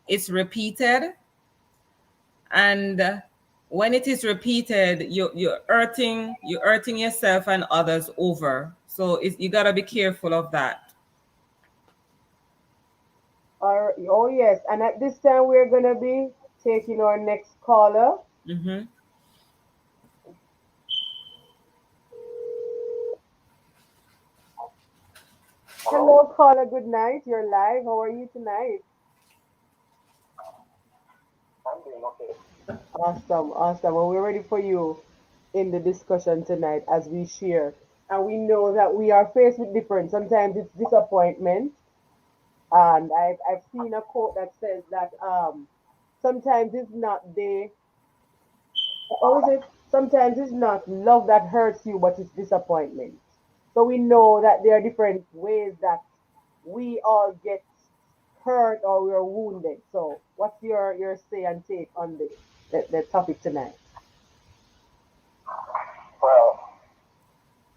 it's repeated. And when it is repeated, you're hurting yourself and others over. So you got to be careful of that. Oh yes, and at this time we're gonna be taking our next caller. Mm-hmm. Hello? Hello, caller. Good night. You're live. How are you tonight? I'm doing okay. Awesome, awesome. Well, we're ready for you in the discussion tonight as we share. And we know that we are faced with different. Sometimes it's disappointment. And I've seen a quote that says that sometimes it's not the or is it sometimes it's not love that hurts you, but it's disappointment. So we know that there are different ways that we all get hurt or we're wounded. So what's your say and take on the topic tonight? Well,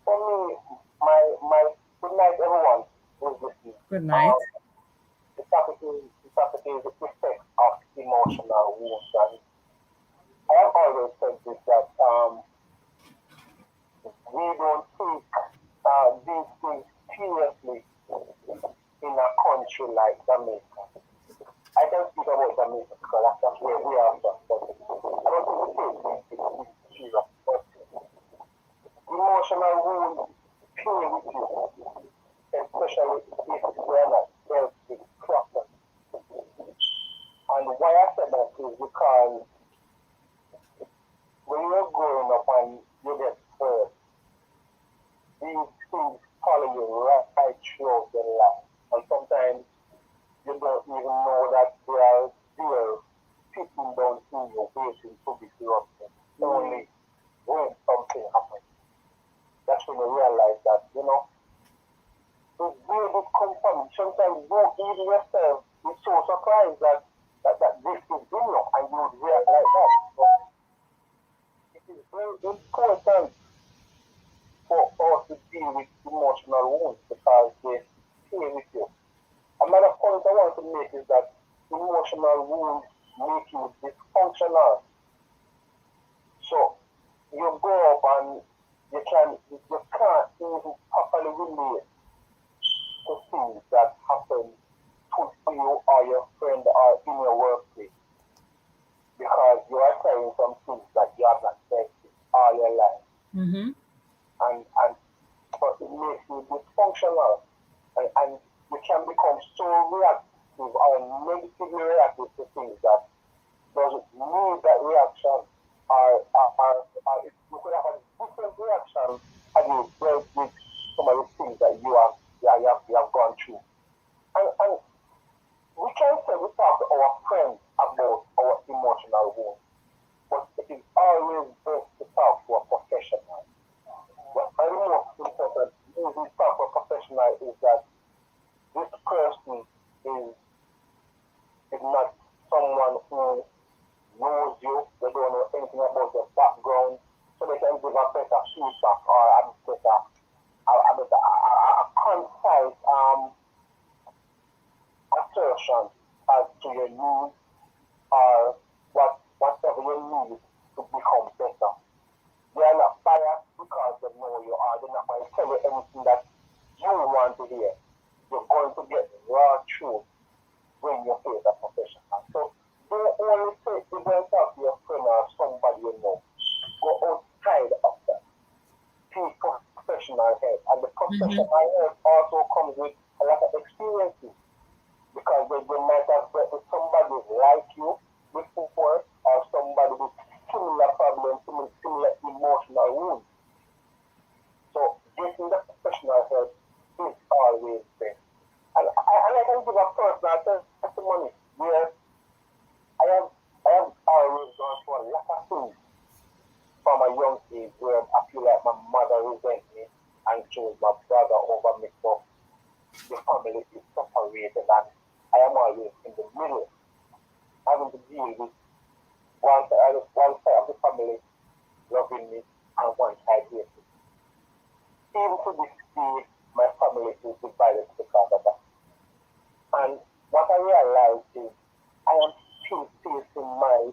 for me, my good night, everyone who's listening. Good Um, night. the topic is the effect of emotional wounds, and I have always said this that we don't take these things seriously in a country like Jamaica. I can speak about Jamaica because that's where we are from. But I don't think we take these things serious. But even yourself is so surprised that this is in you and you would react like that. So it is very important for us to deal with emotional wounds because they stay with you. Another point I want to make is that emotional wounds make you dysfunctional. So you go up and you can't even properly relate to things that happen to you or your friend or in your workplace because you are carrying some things that you have not dealt with all your life. Mm-hmm. And so it makes you dysfunctional and you can become so reactive or negatively reactive to things that doesn't need that reaction or if you could have a different reaction had you dealt with some of the things that you have gone through. And we can say we talk to our friends about our emotional wounds, but it is always best to talk to a professional. What the most important reason to talk to a professional is that this person is not someone who knows you, they don't know anything about your background, so they can give a better feedback or a concise assertion as to your needs or whatever you need to become better. They are not biased because they know you are. They're not going to tell you anything that you want to hear. You're going to get raw truth when you face a professional. So don't only say you're going to talk to your friend or somebody you know. Go outside of that. Seek professional help. And the professional help also comes with a lot of experiences. Because they might have met with somebody like you before or somebody with similar problems, similar emotional wounds. So getting the professional help is always best. And I can give a personal testimony where I have always gone through a lot of things from a young age where I feel like my mother resents me and chose my brother over me. So the family is separated and I am always in the middle, having to deal with one side of the family loving me and one side hating me. Even to this day, my family is divided because of that. And what I realized is I am still facing my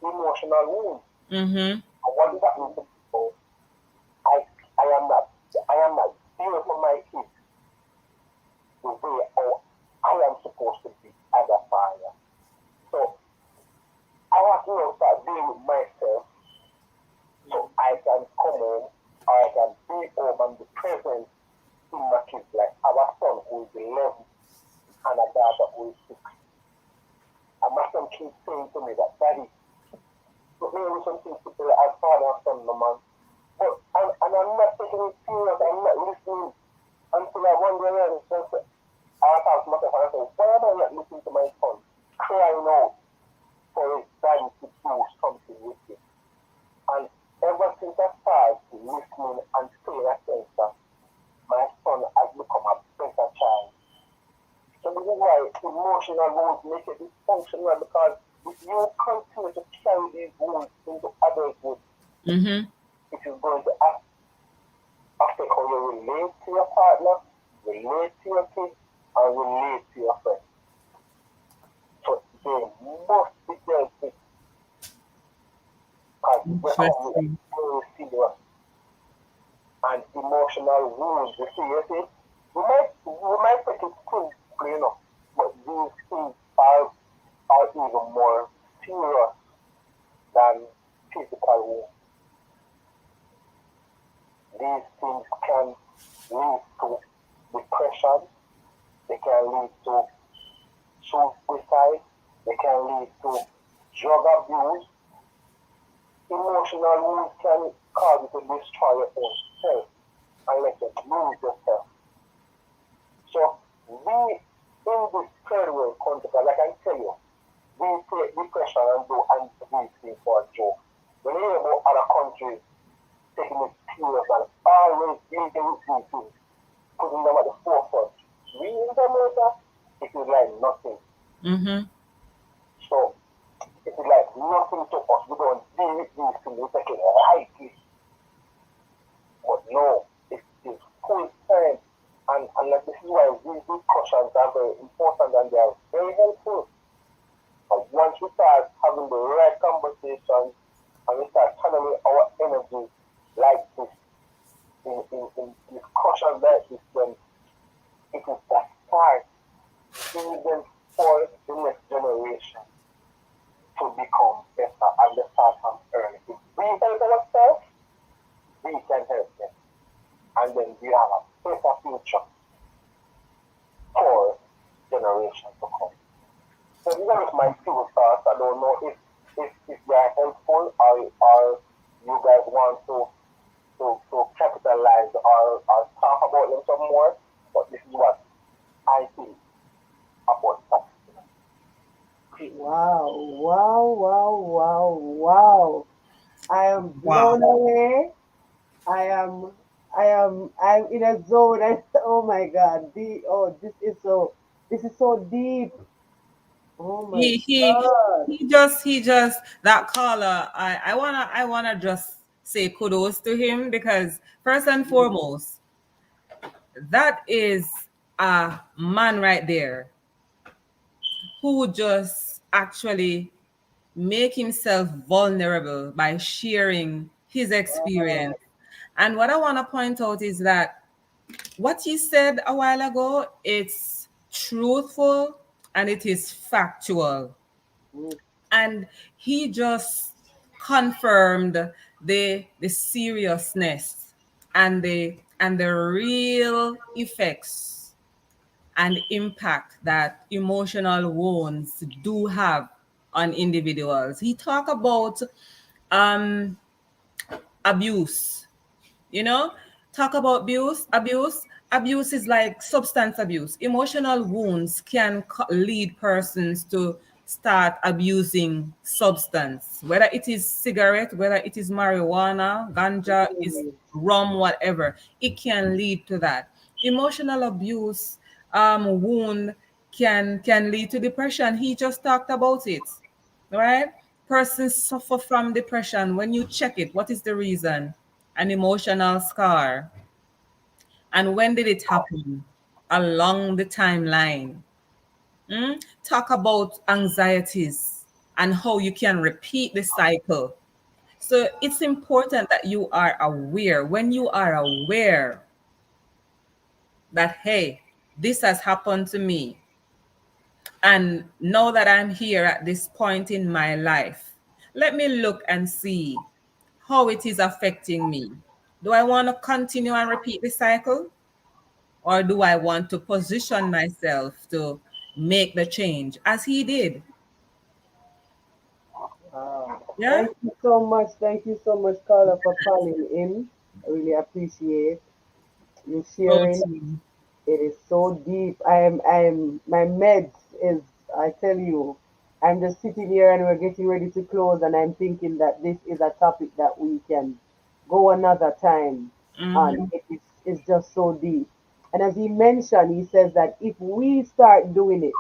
emotional wounds. Mm-hmm. And what does that mean to people? I am not there for my kids the way I am supposed to be as a father. So I have to start dealing with myself so I can come home or I can be home and be present in my kids. Like our son who is 11 and a daughter who is 6. And my son keeps saying to me that, Daddy, put me in something to do as father and son, no man. But and I'm not taking it serious, I'm not listening until I wonder and just I ask myself and I say, why am I not listening to my son crying out for his daddy to do something with him? And ever since I started listening and paying attention, my son has become a better child. So this is why emotional wounds make it dysfunctional because if you continue to carry these wounds into adulthood, it is going to affect how you relate to your partner, relate to your kids, and relate to your friends. So they must be dealt with because they become very serious. And emotional wounds, you see, we might take it simply, but these things are even more serious than physical wounds. These things can lead to depression, they can lead to suicide, they can lead to drug abuse. Emotional wounds can cause you to destroy your own self and let you lose yourself. So we in this third world country, like I tell you, we take depression and do anti-things for a joke. When you hear about other countries taking it serious and always dealing with these things, putting them at the forefront. We in America, it is like nothing. Mm-hmm. So it is like nothing to us. We don't deal with these things, we take it lightly. But no, it is full time. And like, this is why these discussions are very important and they are very helpful. And once we start having the right conversations and we start channeling our energy like this, in discussions like this, then it is the start even for the next generation to become better and the start from early. If we help ourselves, we can help them. And then we have a better future for generations to come. So these are my few thoughts. I don't know if they are helpful or you guys want to capitalize or talk about them some more, but this is what I think about that. Wow, wow, wow, wow, wow. I am blown away. I'm in a zone. Oh my God. This is so deep. Oh my He he God. he just that caller. I wanna just say kudos to him because first and foremost, that is a man right there who just actually make himself vulnerable by sharing his Wow. experience. And what I want to point out is that what you said a while ago, it's truthful and it is factual. Mm. And he just confirmed the seriousness and the real effects and impact that emotional wounds do have on individuals. He talked about um, abuse, you know, talk about abuse is like substance abuse. Emotional wounds can lead persons to start abusing substance, whether it is cigarette, whether it is marijuana, ganja, is Mm. rum, whatever. It can lead to that. Emotional abuse wound can lead to depression. He just talked about it, right? Persons suffer from depression. When you check it, what is the reason? An emotional scar. And when did it happen? Along the timeline. Talk about anxieties and how you can repeat the cycle. So it's important that you are aware. When you are aware that, hey, this has happened to me, and now that I'm here at this point in my life, let me look and see how it is affecting me. Do I want to continue and repeat the cycle? Or do I want to position myself to make the change as he did? Wow. Yeah? Thank you so much. Thank you so much, Carla, for calling in. I really appreciate you sharing. Totally. It is so deep. My meds is, I tell you, I'm just sitting here and we're getting ready to close, and I'm thinking that this is a topic that we can go another time on. Mm-hmm. It's just so deep. And as he mentioned, he says that if we start doing it,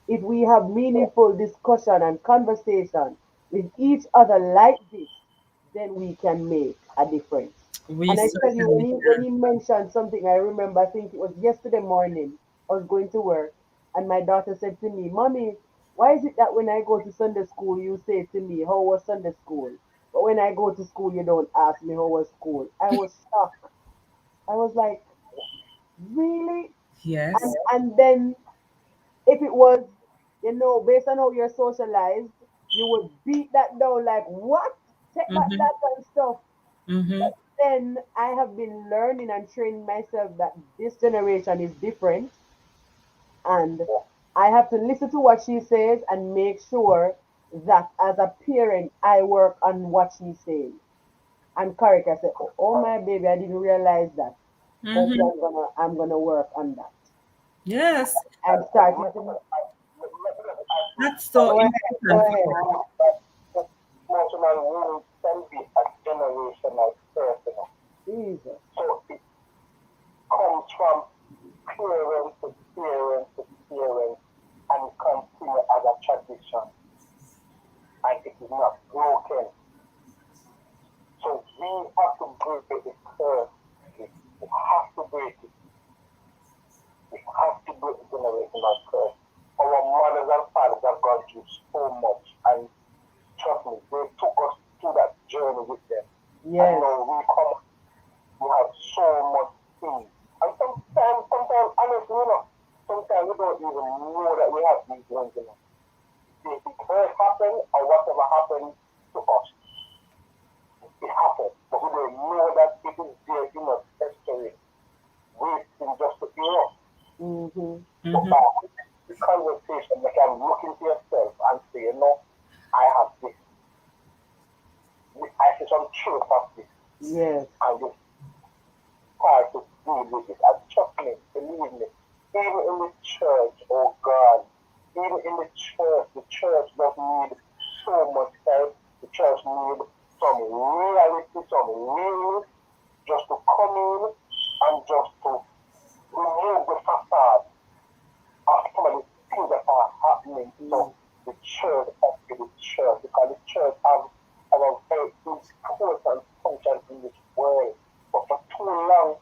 if we have meaningful discussion and conversation with each other like this, then we can make a difference. We And I tell you, certainly when he can. mentioned something, I remember, I think it was yesterday morning, I was going to work, and my daughter said to me, Mommy, why is it that when I go to Sunday school, you say to me, how was Sunday school? But when I go to school, you don't ask me how was school. I was shocked. I was like, really? And, Yes. and then if it was, based on how you're socialized, you would beat that down like, what? Take back Mm-hmm. that and stuff. Mm-hmm. But then I have been learning and training myself that this generation is different, and I have to listen to what she says and make sure that as a parent I work on what she's saying. And correct, I said, oh my baby, I didn't realize that. Okay, Mm-hmm. I'm gonna work on that. Yes. I'm starting to That's so go ahead, go important. ahead. Emotional wounds can be a generational personal. Jesus. So it comes from parent to parent to parent break the curse. We have to break it. We have to break the generational curse. Our mothers and fathers have gone through so much, and trust me, they took us through that journey with them. Yes. And now we have so much things. And sometimes, honestly, sometimes we don't even know that we have these ones, If it hurt happened or whatever happened to us, it happened. But we don't know that it is there in us history, waiting just to hear us. So the conversation, you can look into yourself and say, I have this. I see some truth of this. Yes. And this part to deal with it. And trust me, believe me, even in the church, oh God, even in the church does need so much help. The church needs some reality, some real, just to come in and just to remove the facade of some of the things that are happening to the church, up to the church, because the church has a very important function in this world. But for too long,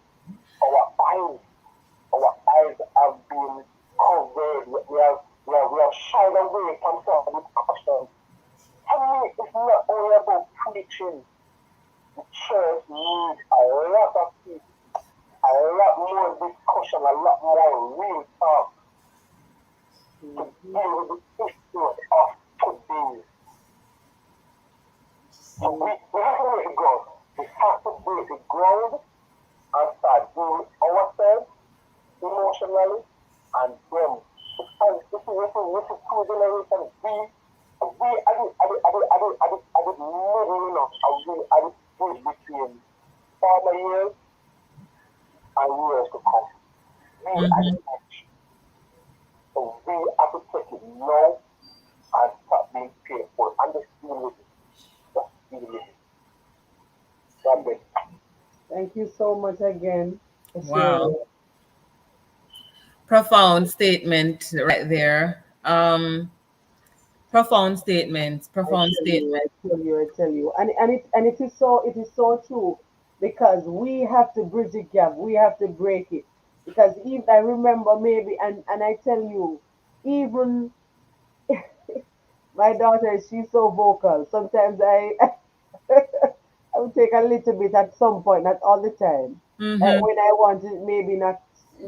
our eyes have been covered. We have shied away from some of the questions. For me, it's not only about preaching. The church needs a lot of people, a lot more discussion, a lot more real talk to deal with the issues of today. So we have to break the ground. We have to break the ground and start doing ourselves emotionally, and then because this is two generations. We I did middle enough. I did bridge between former years and years to come. We are the edge. So we have to take it now and start being careful and just deal with it. Just deal with it. God bless. Thank you so much again. Wow. Profound statement right there. Profound statement. Profound statement. I tell you. And it is so true, because we have to bridge the gap. We have to break it. Because if I remember maybe, and I tell you, even my daughter, she's so vocal. Sometimes I would take a little bit at some point, not all the time. When I want to maybe not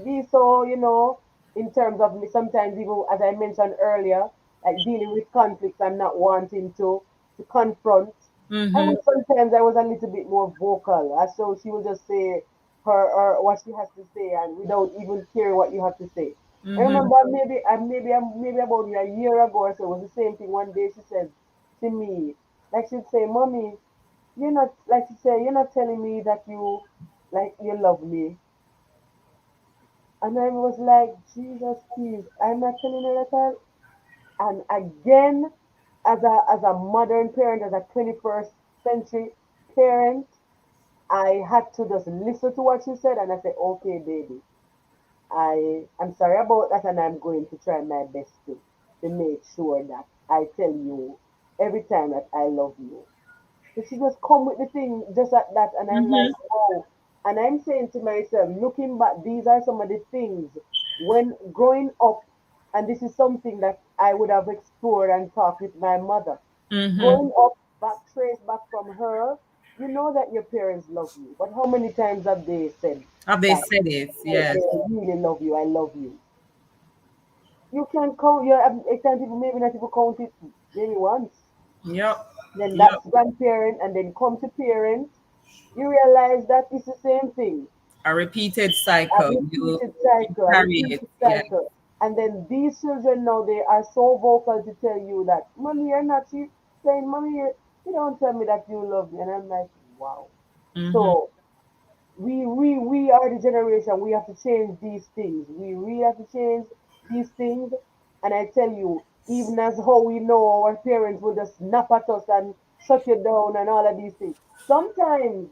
be so, in terms of me, sometimes even as I mentioned earlier, like dealing with conflicts and not wanting to confront. Sometimes I was a little bit more vocal, and so she will just say her what she has to say, and without even caring what you have to say. I remember maybe about a year ago or so, it was the same thing. One day she said to me, like she'd say, "Mommy, you're not, like you say, you're not telling me that you love me." And I was like, Jesus, please, I'm not telling her that. And again, as a modern parent, as a 21st century parent, I had to just listen to what she said, and I said, okay, baby, I'm sorry about that, and I'm going to try my best to make sure that I tell you every time that I love you. So she just come with the thing just at that, and I'm like, oh. And I'm saying to myself, looking back, these are some of the things when growing up, and this is something that I would have explored and talked with my mother. Growing up, trace back from her, you know that your parents love you, but how many times have they said Have they that said it? Yes. I really love you, I love you? You can count, you can't even, maybe not even count it maybe once. Yep. Then Yep. that's grandparent, and then come to parent, you realize that it's the same thing. A repeated A cycle. repeated cycle, a Carry it. repeated Yes. cycle. And then these children now, they are so vocal to tell you that, Mommy, you're not, she saying, Mommy, you don't tell me that you love me. And I'm like, wow. So we are the generation, we have to change these things. We really have to change these things. And I tell you, even as how we know our parents will just snap at us and shut you down and all of these things. Sometimes,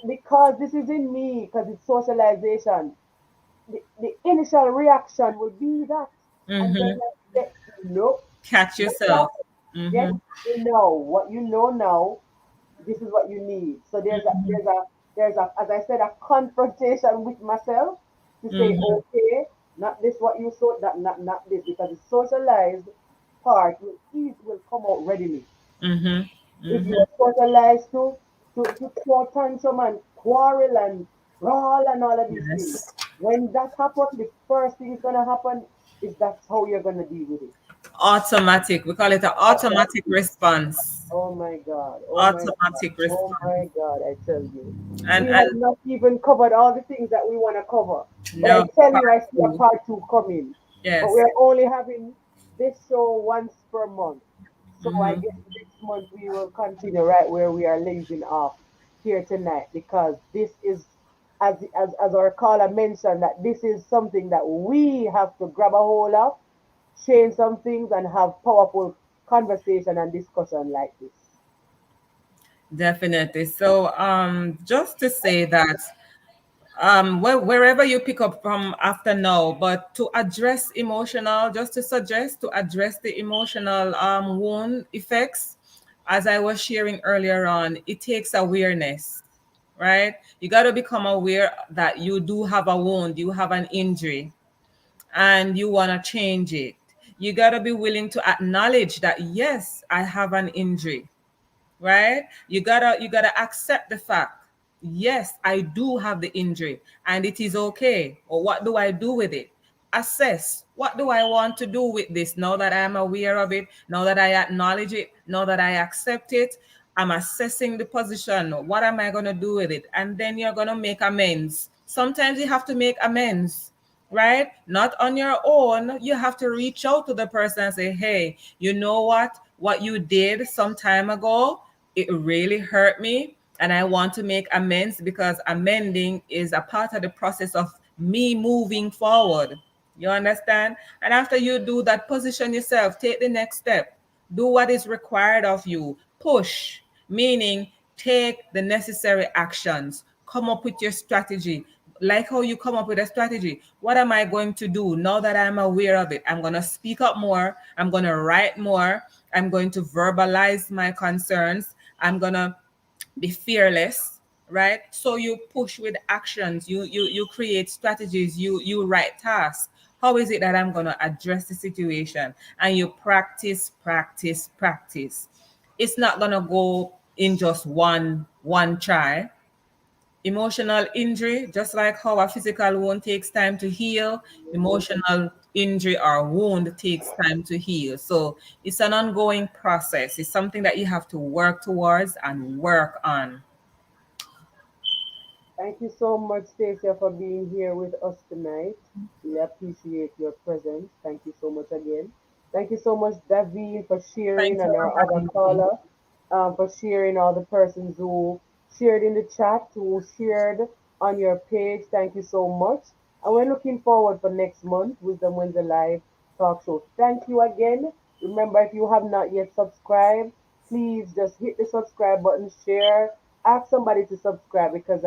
because this is in me, because it's socialization, the initial reaction will be that. And then I say, nope, Catch not that. yourself. Get, what you know now, this is what you need. So there's a as I said, a confrontation with myself to say, Mm-hmm. okay, not this what you thought, that not this, because the socialized part will come out readily. Mm-hmm. If Mm-hmm. you're socialized to throw tantrum and quarrel and brawl and all of these things, Yes. when that happens, the first thing is gonna happen is that's how you're gonna deal with it. Automatic. We call it an automatic Automatic. response. Oh my God. Oh my God. Automatic Oh response. my God. I tell you. And We have not even covered all the things that we want to cover. But I no, tell you, part I see a two. part two coming. But Yes. we're only having this show once per month. So I Mm-hmm. guess next month we will continue right where we are leaving off here tonight, because this is, as our caller mentioned, that this is something that we have to grab a hold of, change some things, and have powerful conversation and discussion like this. Definitely. So, just to say that, wherever you pick up from after now, but to address emotional, just to suggest to address the emotional wound effects, as I was sharing earlier on, it takes awareness, right? You got to become aware that you do have a wound, you have an injury, and you want to change it. You got to be willing to acknowledge that, yes, I have an injury, right? You gotta accept the fact, yes, I do have the injury and it is okay. Or what do I do with it? Assess, what do I want to do with this now that I am aware of it, now that I acknowledge it, now that I accept it. I'm assessing the position. What am I going to do with it? And then you're going to make amends. Sometimes you have to make amends, right? Not on your own. You have to reach out to the person and say, hey, you know what you did some time ago, it really hurt me. And I want to make amends, because amending is a part of the process of me moving forward. You understand? And after you do that, position yourself, take the next step, do what is required of you, push, meaning take the necessary actions, come up with your strategy. Like how you come up with a strategy. What am I going to do now that I'm aware of it? I'm going to speak up more. I'm going to write more. I'm going to verbalize my concerns. I'm going to be fearless, right? So you push with actions, you create strategies, you write tasks. How is it that I'm going to address the situation? And you practice, practice, practice. It's not going to go in just one try. Emotional injury, just like how a physical wound takes time to heal, emotional injury or wound takes time to heal. So it's an ongoing process. It's something that you have to work towards and work on. Thank you so much, Stacia, for being here with us tonight. We appreciate your presence. Thank you so much again. Thank you so much, Davine, for sharing, Thank you and for our other having me. caller, for sharing, all the persons who shared in the chat, who shared on your page. Thank you so much. And we're looking forward for next month, Wisdom Wednesday Live Talk Show. Thank you again. Remember, if you have not yet subscribed, please just hit the subscribe button, share, ask somebody to subscribe, because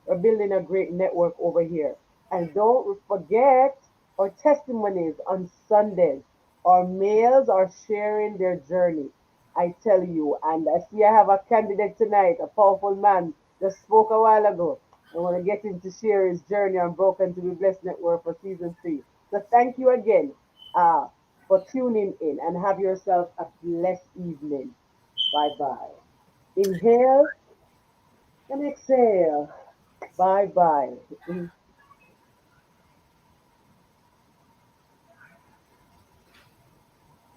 we're building a great network over here. And don't forget our testimonies on Sundays. Our males are sharing their journey. I tell you, and I see I have a candidate tonight, a powerful man, just spoke a while ago. I want to get him to share his journey on Broken to Be Blessed Network for season 3. So thank you again for tuning in, and have yourself a blessed evening. Bye bye. Inhale and exhale. Bye bye.